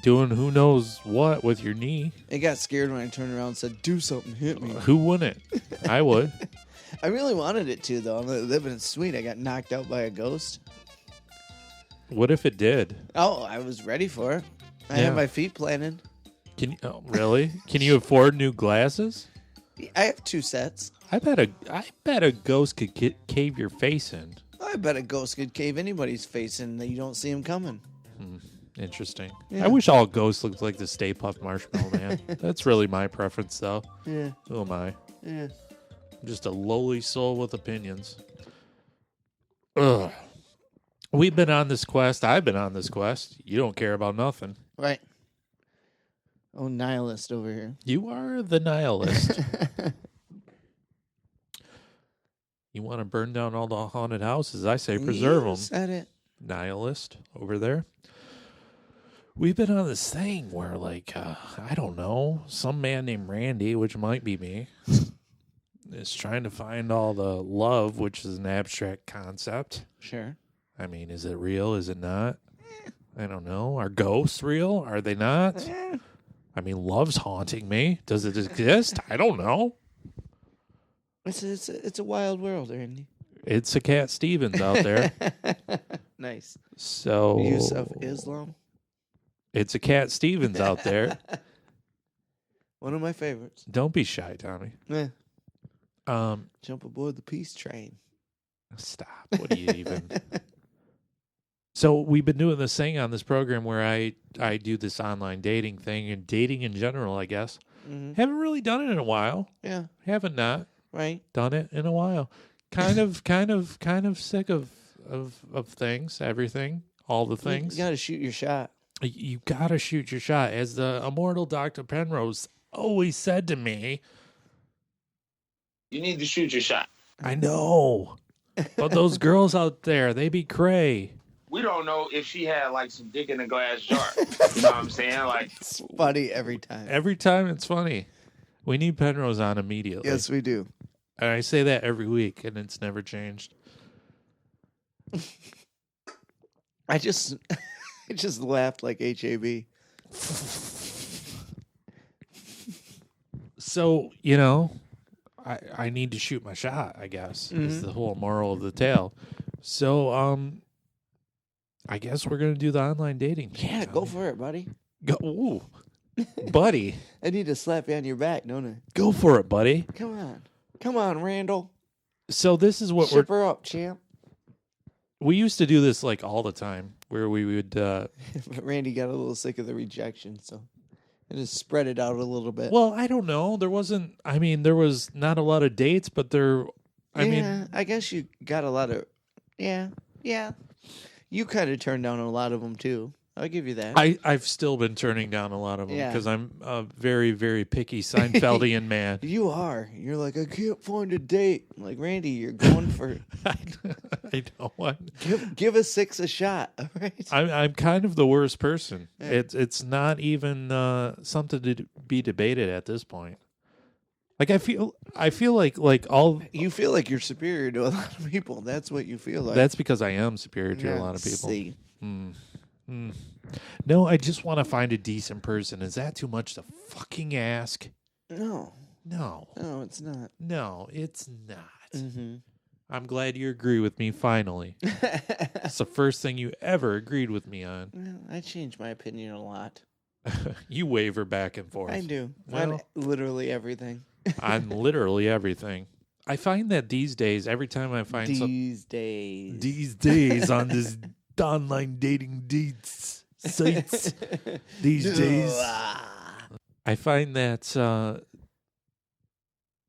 Speaker 1: doing who knows what with your knee.
Speaker 2: It got scared when I turned around and said, "Do something, hit me."
Speaker 1: Who wouldn't? I would.
Speaker 2: I really wanted it to, though. That would have been sweet. I got knocked out by a ghost.
Speaker 1: What if it did?
Speaker 2: Oh, I was ready for it. I
Speaker 1: Yeah.
Speaker 2: had my feet planted.
Speaker 1: Can you? Oh, really? Can you afford new glasses?
Speaker 2: I have 2 sets.
Speaker 1: I bet a ghost could cave your face in.
Speaker 2: I bet a ghost could cave anybody's face in that you don't see him coming.
Speaker 1: Interesting.
Speaker 2: Yeah.
Speaker 1: I wish all ghosts looked like the Stay Puft Marshmallow Man. That's really my preference, though.
Speaker 2: Yeah,
Speaker 1: Who am I?
Speaker 2: yeah.
Speaker 1: I'm just a lowly soul with opinions. Ugh. We've been on this quest. I've been on this quest. You don't care about nothing.
Speaker 2: Right. Oh, nihilist over here.
Speaker 1: You are the nihilist. You want to burn down all the haunted houses? I say preserve them.
Speaker 2: Said it.
Speaker 1: Nihilist over there. We've been on this thing where, like, I don't know, some man named Randy, which might be me, is trying to find all the love, which is an abstract concept.
Speaker 2: Sure.
Speaker 1: I mean, is it real? Is it not? I don't know. Are ghosts real? Are they not? I mean, love's haunting me. Does it exist? I don't know.
Speaker 2: It's a wild world, Randy.
Speaker 1: It's a Cat Stevens out there.
Speaker 2: Nice.
Speaker 1: So
Speaker 2: Use of Islam.
Speaker 1: It's a Cat Stevens out there.
Speaker 2: One of my favorites.
Speaker 1: Don't be shy, Tommy.
Speaker 2: Yeah.
Speaker 1: Um,
Speaker 2: Jump aboard the peace train.
Speaker 1: Stop. What do you even? So we've been doing this thing on this program where I do this online dating thing and dating in general, I guess.
Speaker 2: Mm-hmm.
Speaker 1: Haven't really done it in a while.
Speaker 2: Yeah.
Speaker 1: Haven't not
Speaker 2: Right.
Speaker 1: done it in a while. Kind of sick of things, everything, all the things.
Speaker 2: You got to shoot your shot.
Speaker 1: You got to shoot your shot. As the immortal Dr. Penrose always said to me,
Speaker 4: you need to shoot your shot.
Speaker 1: I know. But those girls out there, they be cray.
Speaker 4: We don't know if she had like some dick in a glass jar. You know what I'm saying? Like,
Speaker 2: It's funny every time.
Speaker 1: Every time it's funny. We need Penrose on immediately.
Speaker 2: Yes, we do.
Speaker 1: And I say that every week, and it's never changed.
Speaker 2: I just laughed like HAB.
Speaker 1: So, you know, I need to shoot my shot, I guess, is the whole moral of the tale. So, I guess we're going to do the online dating thing.
Speaker 2: Yeah, go for it, buddy.
Speaker 1: Go, ooh, buddy.
Speaker 2: I need to slap you on your back, don't I?
Speaker 1: Go for it, buddy.
Speaker 2: Come on, Randall.
Speaker 1: So this is what
Speaker 2: Ship her up, champ.
Speaker 1: we used to do this like all the time, where we would.
Speaker 2: But Randy got a little sick of the rejection, so I just spread it out a little bit.
Speaker 1: Well, I don't know. There wasn't. I mean, there was not a lot of dates, but there. I mean,
Speaker 2: I guess you got a lot of. Yeah. You kind of turned down a lot of them too. I'll give you that.
Speaker 1: I've still been turning down a lot of them
Speaker 2: Yeah.
Speaker 1: because I'm a very, very picky Seinfeldian man.
Speaker 2: You are. You're like, I can't find a date. I'm like, Randy, you're going for.
Speaker 1: I know what.
Speaker 2: Give a 6 a shot. All right.
Speaker 1: I'm kind of the worst person.
Speaker 2: Yeah.
Speaker 1: It's not even something to be debated at this point. Like I feel like all.
Speaker 2: You feel like you're superior to a lot of people. That's what you feel like.
Speaker 1: That's because I am superior to a lot of people.
Speaker 2: See.
Speaker 1: No, I just want to find a decent person. Is that too much to fucking ask?
Speaker 2: No, it's not.
Speaker 1: No, it's not.
Speaker 2: Mm-hmm.
Speaker 1: I'm glad you agree with me finally. It's the first thing you ever agreed with me on.
Speaker 2: Well, I change my opinion a lot.
Speaker 1: You waver back and forth.
Speaker 2: I do.
Speaker 1: Well,
Speaker 2: on literally everything.
Speaker 1: on literally everything. I find that these days, every time I find
Speaker 2: These
Speaker 1: days on this online dating sites, these days, I find that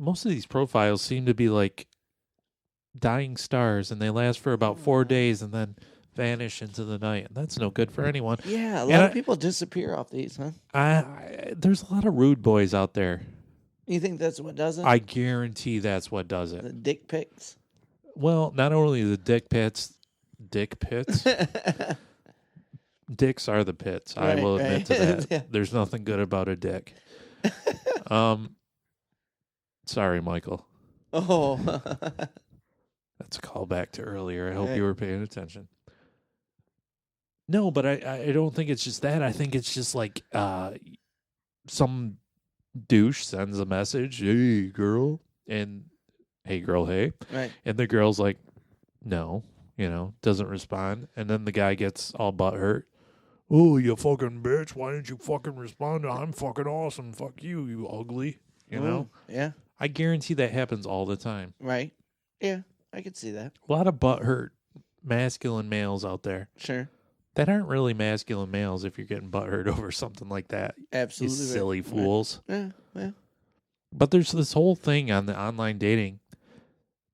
Speaker 1: most of these profiles seem to be like dying stars, and they last for about 4 days and then vanish into the night, and that's no good for anyone.
Speaker 2: Yeah, a lot of people disappear off these, huh?
Speaker 1: There's a lot of rude boys out there.
Speaker 2: You think that's what does it?
Speaker 1: I guarantee that's what does it.
Speaker 2: The dick pics?
Speaker 1: Well, not only the dick pits. Dicks are the pits. I will admit to that.
Speaker 2: Yeah.
Speaker 1: There's nothing good about a dick. Sorry, Michael.
Speaker 2: Oh.
Speaker 1: That's a callback to earlier. I hope
Speaker 2: Right.
Speaker 1: you were paying attention. No, but I don't think it's just that. I think it's just like some douche sends a message, hey, girl, and hey, girl, hey.
Speaker 2: Right.
Speaker 1: And the girl's like, no, doesn't respond. And then the guy gets all butthurt. Oh, you fucking bitch. Why didn't you fucking respond? I'm fucking awesome. Fuck you, you ugly. You know?
Speaker 2: Yeah.
Speaker 1: I guarantee that happens all the time.
Speaker 2: Right. Yeah, I could see that.
Speaker 1: A lot of butthurt masculine males out there
Speaker 2: Sure.
Speaker 1: that aren't really masculine males if you're getting butthurt over something like that.
Speaker 2: Absolutely.
Speaker 1: You
Speaker 2: right.
Speaker 1: silly fools.
Speaker 2: Yeah.
Speaker 1: But there's this whole thing on the online dating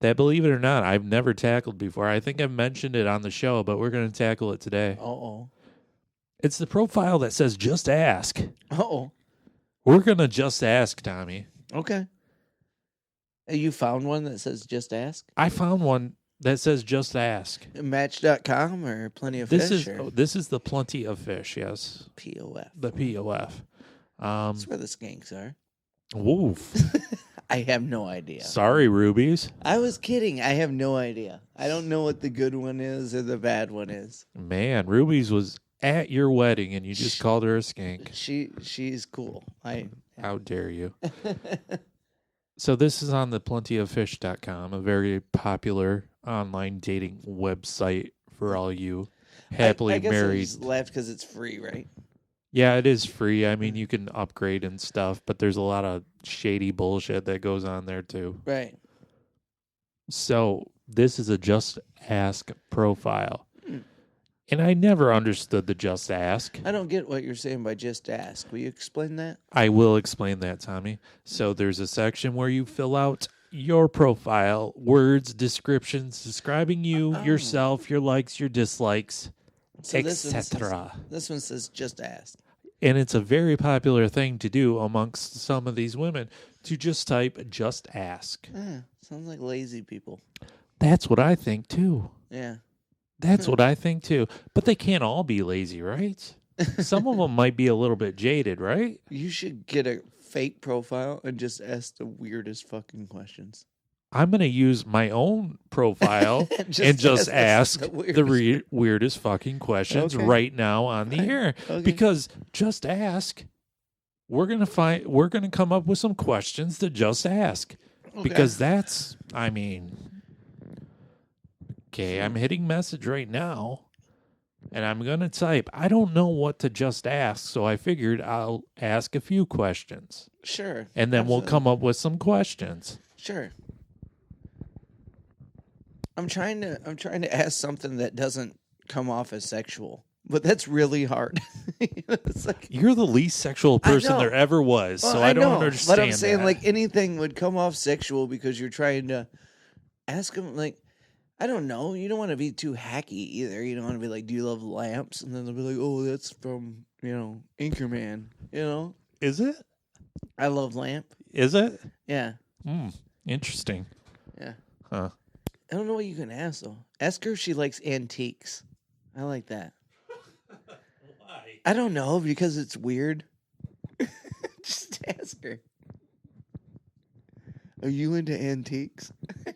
Speaker 1: that, believe it or not, I've never tackled before. I think I've mentioned it on the show, but we're going to tackle it today.
Speaker 2: Uh-oh.
Speaker 1: It's the profile that says just ask.
Speaker 2: Uh-oh.
Speaker 1: We're going to just ask, Tommy.
Speaker 2: Okay. You found one that says just ask?
Speaker 1: I found one that says just ask.
Speaker 2: Match.com or Plenty of
Speaker 1: This
Speaker 2: Fish?
Speaker 1: is the Plenty of Fish, yes.
Speaker 2: POF.
Speaker 1: The POF.
Speaker 2: That's where the skanks are.
Speaker 1: Woof.
Speaker 2: I have no idea.
Speaker 1: Sorry, rubies.
Speaker 2: I was kidding. I have no idea. I don't know what the good one is or the bad one is.
Speaker 1: Man, Rubies was at your wedding and you just called her a skank.
Speaker 2: She's cool.
Speaker 1: How dare you? So this is on the plentyoffish.com, a very popular online dating website for all you happily
Speaker 2: I guess
Speaker 1: married.
Speaker 2: I just laughed because it's free, right?
Speaker 1: Yeah, it is free. I mean, you can upgrade and stuff, but there's a lot of shady bullshit that goes on there too.
Speaker 2: Right.
Speaker 1: So this is a Just Ask profile. And I never understood the Just Ask.
Speaker 2: I don't get what you're saying by just ask. Will you explain that?
Speaker 1: I will explain that, Tommy. So there's a section where you fill out your profile, words, descriptions, describing you, yourself, your likes, your dislikes,
Speaker 2: So
Speaker 1: etc.
Speaker 2: This one says just ask.
Speaker 1: And it's a very popular thing to do amongst some of these women to just type Just Ask.
Speaker 2: Sounds like lazy people.
Speaker 1: That's what I think too.
Speaker 2: Yeah.
Speaker 1: That's what I think too. But they can't all be lazy, right? Some of them might be a little bit jaded, right?
Speaker 2: You should get a fake profile and just ask the weirdest fucking questions.
Speaker 1: I'm going to use my own profile and just ask the weirdest fucking questions right now on the air.
Speaker 2: Okay.
Speaker 1: Because just ask, we're going to come up with some questions to just ask.
Speaker 2: Okay.
Speaker 1: Because that's, I mean, okay, I'm hitting message right now. And I'm going to type, I don't know what to just ask, so I figured I'll ask a few questions.
Speaker 2: Sure.
Speaker 1: And then we'll come up with some questions.
Speaker 2: Sure. I'm trying to ask something that doesn't come off as sexual, but that's really hard. It's like,
Speaker 1: you're the least sexual person there ever was, so I don't understand.
Speaker 2: But I'm saying
Speaker 1: that.
Speaker 2: like anything would come off sexual because you're trying to ask them like, I don't know. You don't want to be too hacky either. You don't want to be like, do you love lamps? And then they'll be like, oh, that's from, Anchorman,
Speaker 1: Is it?
Speaker 2: I love lamp.
Speaker 1: Is it?
Speaker 2: Yeah.
Speaker 1: Interesting.
Speaker 2: Yeah.
Speaker 1: Huh.
Speaker 2: I don't know what you can ask, though. Ask her if she likes antiques. I like that.
Speaker 1: Why?
Speaker 2: I don't know, because it's weird. Just ask her. Are you into antiques? I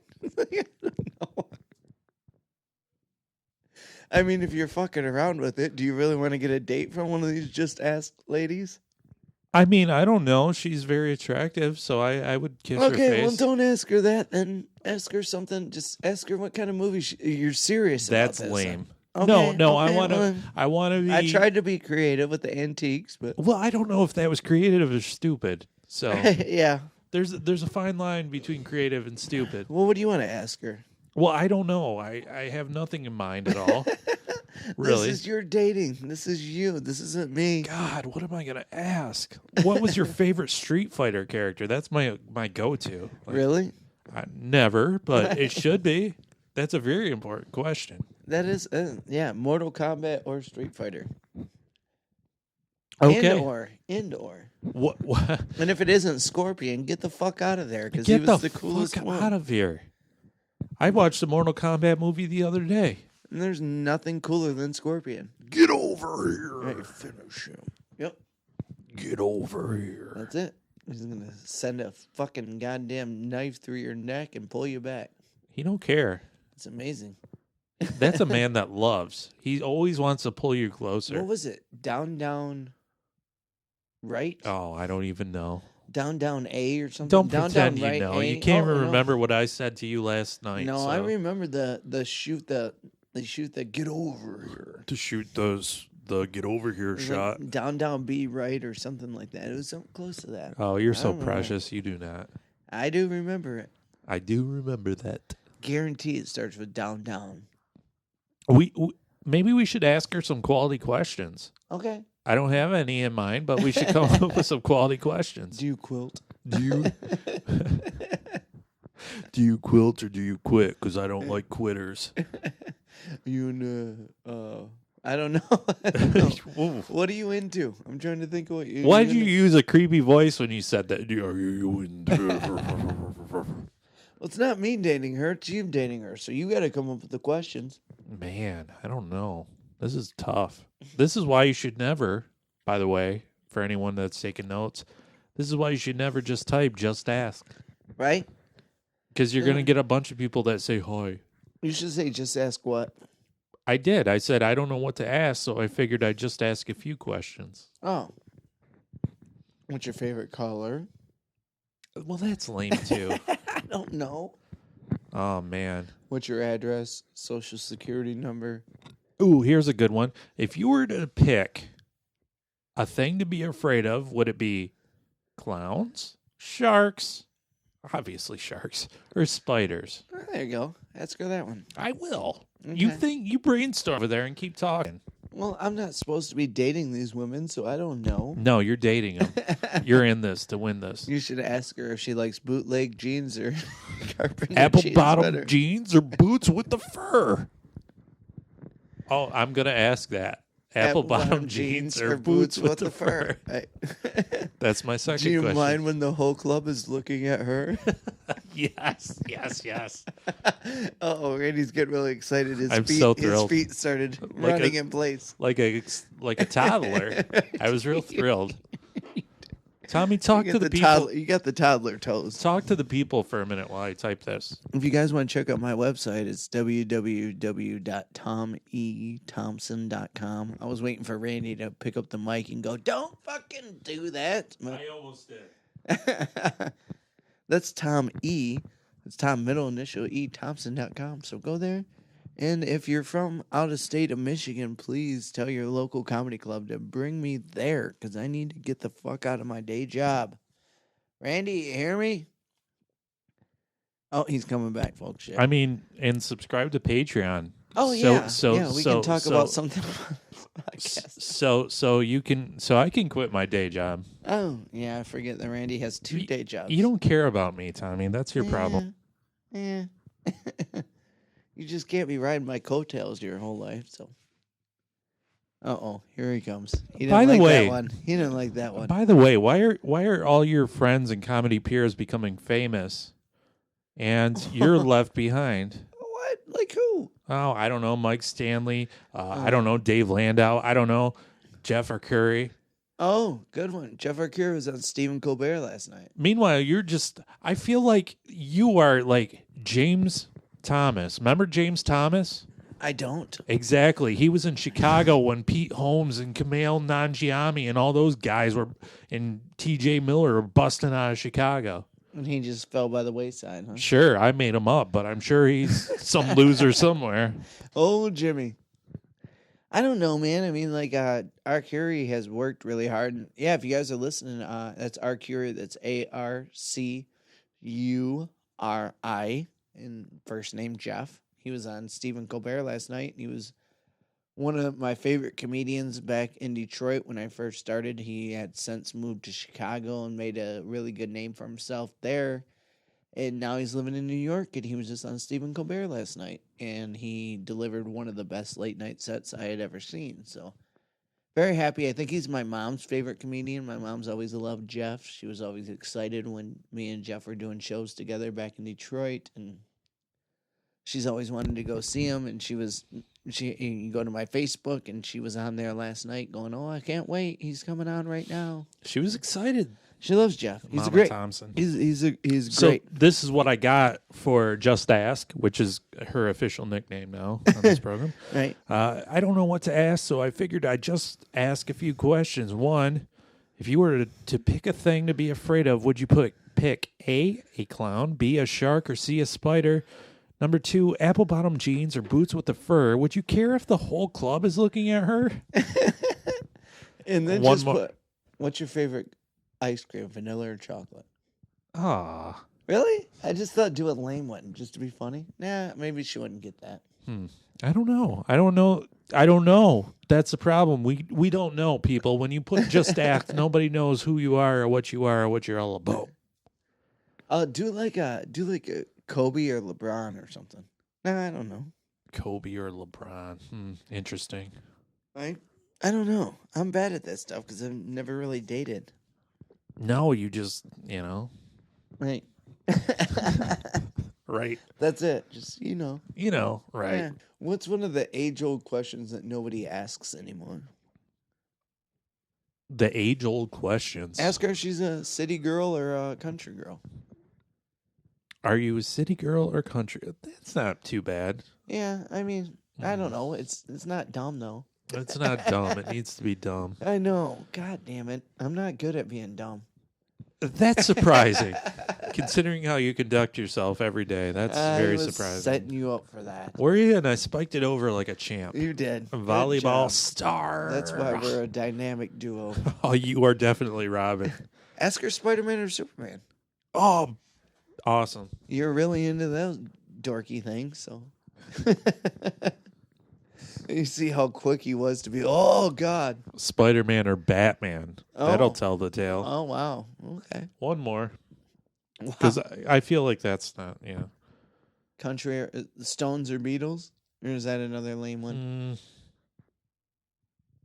Speaker 2: don't know. I mean, if you're fucking around with it, do you really want to get a date from one of these just ask ladies?
Speaker 1: I mean, I don't know. She's very attractive, so I would kiss her face.
Speaker 2: Okay, well, don't ask her that. Then ask her something. Just ask her what kind of movie you're serious about.
Speaker 1: That's lame.
Speaker 2: Okay,
Speaker 1: No,
Speaker 2: okay,
Speaker 1: I want to be.
Speaker 2: I tried to be creative with the antiques, but
Speaker 1: Well, I don't know if that was creative or stupid. So
Speaker 2: yeah.
Speaker 1: there's a fine line between creative and stupid.
Speaker 2: Well, what do you want to ask her?
Speaker 1: Well, I don't know. I have nothing in mind at all. Really?
Speaker 2: This is your dating. This is you. This isn't me.
Speaker 1: God, what am I gonna ask? What was your favorite Street Fighter character? That's my go-to. Like,
Speaker 2: Really?
Speaker 1: never, but it should be. That's a very important question.
Speaker 2: That is, yeah, Mortal Kombat or Street Fighter.
Speaker 1: Okay.
Speaker 2: Indoor.
Speaker 1: What?
Speaker 2: And if it isn't Scorpion, get the fuck out of there because he
Speaker 1: Get
Speaker 2: was
Speaker 1: the
Speaker 2: the coolest
Speaker 1: fuck
Speaker 2: one.
Speaker 1: out of here! I watched the Mortal Kombat movie the other day.
Speaker 2: And there's nothing cooler than Scorpion.
Speaker 1: Get over here!
Speaker 2: Right, finish him. Yep,
Speaker 1: Get over here!
Speaker 2: that's it. He's gonna send a fucking goddamn knife through your neck and pull you back.
Speaker 1: He don't care.
Speaker 2: It's amazing.
Speaker 1: That's a man that loves. He always wants to pull you closer.
Speaker 2: What was it? Down, right?
Speaker 1: Oh, I don't even know.
Speaker 2: Down A or something.
Speaker 1: Don't
Speaker 2: down,
Speaker 1: pretend
Speaker 2: right,
Speaker 1: you know.
Speaker 2: A?
Speaker 1: You can't even
Speaker 2: no.
Speaker 1: remember what I said to you last night.
Speaker 2: No,
Speaker 1: so.
Speaker 2: I remember the shoot the get over here.
Speaker 1: To shoot the get over here
Speaker 2: It was
Speaker 1: shot.
Speaker 2: like down B right or something like that. It was something close to that.
Speaker 1: Oh, you're so
Speaker 2: don't know.
Speaker 1: precious. You do not.
Speaker 2: I do remember it.
Speaker 1: I do remember that.
Speaker 2: Guarantee it starts with down.
Speaker 1: Maybe we should ask her some quality questions.
Speaker 2: Okay.
Speaker 1: I don't have any in mind, but we should come up with some quality questions.
Speaker 2: Do you quilt?
Speaker 1: Do you quilt or do you quit? Because I don't like quitters.
Speaker 2: You in I don't know. What are you into? I'm trying to think of what you.
Speaker 1: Why did you use a creepy voice when you said that? Are you into?
Speaker 2: Well, it's not me dating her. It's you dating her. So you got to come up with the questions.
Speaker 1: Man, I don't know. This is tough. This is why you should never, by the way, for anyone that's taking notes, this is why you should never just type, just ask.
Speaker 2: Right?
Speaker 1: Because you're going to get a bunch of people that say hi.
Speaker 2: You should say, just ask what?
Speaker 1: I did. I said, I don't know what to ask, so I figured I'd just ask a few questions.
Speaker 2: Oh. What's your favorite color?
Speaker 1: Well, that's lame, too.
Speaker 2: I don't know.
Speaker 1: Oh, man.
Speaker 2: What's your address, social security number?
Speaker 1: Ooh, here's a good one. If you were to pick a thing to be afraid of, would it be clowns, sharks, obviously sharks, or spiders?
Speaker 2: Oh, there you go. Ask her that one.
Speaker 1: I will.
Speaker 2: Okay.
Speaker 1: You brainstorm over there and keep talking.
Speaker 2: Well, I'm not supposed to be dating these women, so I don't know.
Speaker 1: No, you're dating them. You're in this to win this.
Speaker 2: You should ask her if she likes bootleg jeans or carpenter
Speaker 1: Apple
Speaker 2: jeans
Speaker 1: bottom
Speaker 2: better.
Speaker 1: jeans or boots with the fur? Oh, I'm going to ask that. Apple bottom jeans or boots with the fur? That's my second
Speaker 2: Do you
Speaker 1: question.
Speaker 2: mind when the whole club is looking at her?
Speaker 1: Yes.
Speaker 2: Uh-oh, Randy's getting really excited.
Speaker 1: I'm so thrilled.
Speaker 2: His feet started running in place.
Speaker 1: Like a toddler. I was real thrilled. Tommy, talk to the people.
Speaker 2: You got the toddler toes.
Speaker 1: Talk to the people for a minute while I type this.
Speaker 2: If you guys want to check out my website, it's www.tomethompson.com. I was waiting for Randy to pick up the mic and go, "Don't fucking do that."
Speaker 1: I almost did.
Speaker 2: That's Tom E. It's Tom middle initial E Thompson.com. So go there. And if you're from out of state of Michigan, please tell your local comedy club to bring me there because I need to get the fuck out of my day job. Randy, you hear me? Oh, he's coming back, folks. Shit.
Speaker 1: I mean, and subscribe to Patreon.
Speaker 2: Oh, yeah. We can talk about something on this podcast.
Speaker 1: So I can quit my day job.
Speaker 2: Oh, yeah, I forget that Randy has 2 day jobs.
Speaker 1: You don't care about me, Tommy. That's your problem.
Speaker 2: Yeah. You just can't be riding my coattails your whole life, so. Uh-oh, here he comes. He didn't that one. He didn't like that one.
Speaker 1: By the way, why are all your friends and comedy peers becoming famous and you're left behind?
Speaker 2: What? Like who?
Speaker 1: Oh, I don't know. Mike Stanley. I don't know. Dave Landau. I don't know. Jeff Arcuri.
Speaker 2: Oh, good one. Jeff Arcuri was on Stephen Colbert last night.
Speaker 1: Meanwhile, I feel like you are like James Thomas. Remember James Thomas?
Speaker 2: I don't.
Speaker 1: Exactly. He was in Chicago when Pete Holmes and Kumail Nanjiani and all those guys and T.J. Miller were busting out of Chicago.
Speaker 2: And he just fell by the wayside, huh?
Speaker 1: Sure, I made him up, but I'm sure he's some loser somewhere.
Speaker 2: Oh, Jimmy. I don't know, man. I mean, like, Arcuri has worked really hard. And yeah, if you guys are listening, that's Arcuri. That's Arcuri. And first name Jeff. He was on Stephen Colbert last night. He was one of my favorite comedians back in Detroit when I first started. He had since moved to Chicago and made a really good name for himself there. And now he's living in New York, and he was just on Stephen Colbert last night. And he delivered one of the best late night sets I had ever seen. So very happy. I think he's my mom's favorite comedian. My mom's always loved Jeff. She was always excited when me and Jeff were doing shows together back in Detroit. And she's always wanted to go see him. And you go to my Facebook, and she was on there last night going, "Oh, I can't wait. He's coming on right now."
Speaker 1: She was excited.
Speaker 2: She loves Jeff. He's
Speaker 1: Mama
Speaker 2: great.
Speaker 1: Thompson.
Speaker 2: He's great.
Speaker 1: So this is what I got for Just Ask, which is her official nickname now on this program.
Speaker 2: Right.
Speaker 1: I don't know what to ask, so I figured I'd just ask a few questions. One, if you were to pick a thing to be afraid of, would you pick A, a clown, B, a shark, or C, a spider? Number 2, apple bottom jeans or boots with the fur. Would you care if the whole club is looking at her?
Speaker 2: And then
Speaker 1: One
Speaker 2: just
Speaker 1: more.
Speaker 2: put, what's your favorite ice cream, vanilla or chocolate?
Speaker 1: Ah.
Speaker 2: Really? I just thought do a lame one just to be funny. Nah, maybe she wouldn't get that.
Speaker 1: I don't know. That's the problem. We don't know, people. When you put Just Ask, nobody knows who you are or what you're all about.
Speaker 2: Do like a Kobe or LeBron or something. Nah, I don't know.
Speaker 1: Kobe or LeBron. Interesting.
Speaker 2: I don't know. I'm bad at that stuff because I've never really dated.
Speaker 1: No, you just,
Speaker 2: Right.
Speaker 1: Right.
Speaker 2: That's it. Just,
Speaker 1: Right.
Speaker 2: Yeah. What's one of the age-old questions that nobody asks anymore?
Speaker 1: The age-old questions.
Speaker 2: Ask her if she's a city girl or a country girl.
Speaker 1: Are you a city girl or country? That's not too bad.
Speaker 2: Yeah, I mean, I don't know. It's not dumb though.
Speaker 1: It's not dumb. It needs to be dumb.
Speaker 2: I know. God damn it. I'm not good at being dumb.
Speaker 1: That's surprising. Considering how you conduct yourself every day, that's very surprising.
Speaker 2: Setting you up for that.
Speaker 1: Were you? And I spiked it over like a champ.
Speaker 2: You did.
Speaker 1: A volleyball star.
Speaker 2: That's why we're a dynamic duo.
Speaker 1: Oh, you are definitely Robin.
Speaker 2: Ask her Spider-Man or Superman.
Speaker 1: Oh, awesome.
Speaker 2: You're really into those dorky things, so. You see how quick he was to be, oh, God.
Speaker 1: Spider-Man or Batman.
Speaker 2: Oh.
Speaker 1: That'll tell the tale.
Speaker 2: Oh, wow. Okay.
Speaker 1: One more.
Speaker 2: Wow.
Speaker 1: Because I feel like that's not,
Speaker 2: Country, Stones or Beatles? Or is that another lame one?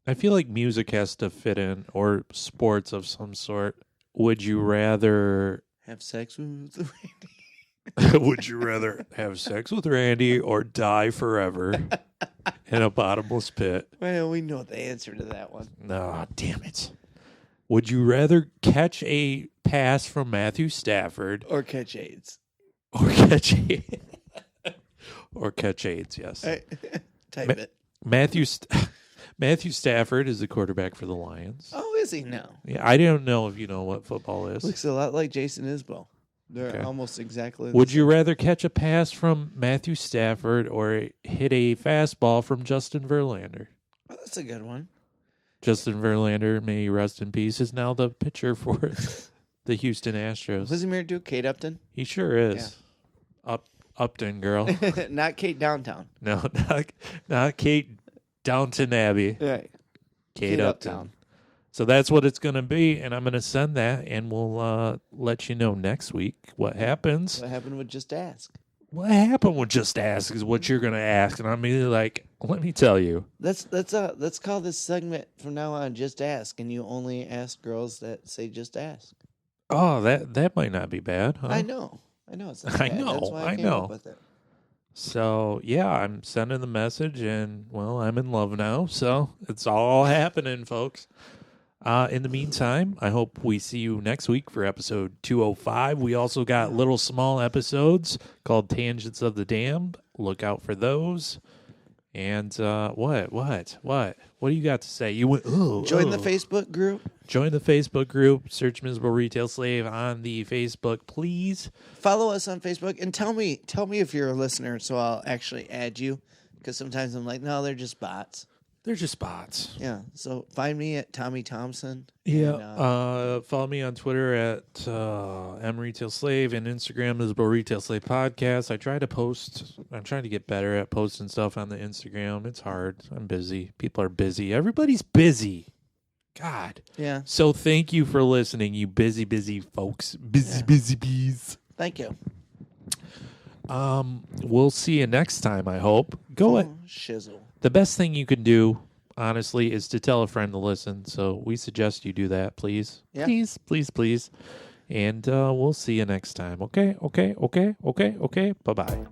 Speaker 1: I feel like music has to fit in, or sports of some sort. Would you rather...
Speaker 2: Have sex with Randy?
Speaker 1: Would you rather have sex with Randy or die forever in a bottomless pit?
Speaker 2: Well, we know the answer to that one.
Speaker 1: No, damn it. Would you rather catch a pass from Matthew Stafford
Speaker 2: Or catch AIDS.
Speaker 1: or catch or catch AIDS? Yes.
Speaker 2: Type it.
Speaker 1: Matthew Stafford is the quarterback for the Lions.
Speaker 2: Oh, is he now?
Speaker 1: Yeah, I don't know if you know what football is.
Speaker 2: Looks a lot like Jason Isbell. They're
Speaker 1: Okay.
Speaker 2: almost exactly.
Speaker 1: Would you rather catch a pass from Matthew Stafford or hit a fastball from Justin Verlander?
Speaker 2: Oh, that's a good one.
Speaker 1: Justin Verlander, may he rest in peace, is now the pitcher for the Houston Astros.
Speaker 2: Was he married to Kate Upton?
Speaker 1: He sure is. Upton girl.
Speaker 2: Not Kate Downtown.
Speaker 1: No, not Kate Downton Abbey.
Speaker 2: Right.
Speaker 1: Kate Upton. So that's what it's going to be, and I'm going to send that, and we'll let you know next week what happens.
Speaker 2: What happened with Just Ask?
Speaker 1: What happened with Just Ask is what you're going to ask, and I'm really like, let me tell you.
Speaker 2: Let's call this segment from now on Just Ask, and you only ask girls that say Just Ask.
Speaker 1: Oh, that might not be bad, huh?
Speaker 2: I know. It's not
Speaker 1: I
Speaker 2: bad.
Speaker 1: know,
Speaker 2: That's why
Speaker 1: I
Speaker 2: came
Speaker 1: know.
Speaker 2: up with it.
Speaker 1: So, yeah, I'm sending the message, and, well, I'm in love now, so it's all happening, folks. In the meantime, I hope we see you next week for episode 205. We also got little small episodes called Tangents of the Damned. Look out for those. And what do you got to say? You went,
Speaker 2: Join the Facebook group.
Speaker 1: Join the Facebook group. Search Miserable Retail Slave on the Facebook, please.
Speaker 2: Follow us on Facebook and tell me if you're a listener, so I'll actually add you. Because sometimes I'm like, no, they're just bots.
Speaker 1: They're just bots.
Speaker 2: Yeah. So find me at Tommy Thompson.
Speaker 1: Yeah.
Speaker 2: And,
Speaker 1: follow me on Twitter at mretailslave and Instagram Miserable Retail Slave Podcast. I try to post. I'm trying to get better at posting stuff on the Instagram. It's hard. I'm busy. People are busy. Everybody's busy. God.
Speaker 2: yeah.
Speaker 1: So thank you for listening, you busy folks. Busy bees.
Speaker 2: Thank you.
Speaker 1: We'll see you next time, I hope.
Speaker 2: Shizzle.
Speaker 1: The best thing you can do, honestly, is to tell a friend to listen. So we suggest you do that, please.
Speaker 2: Yeah.
Speaker 1: Please. And we'll see you next time. Okay. Bye-bye.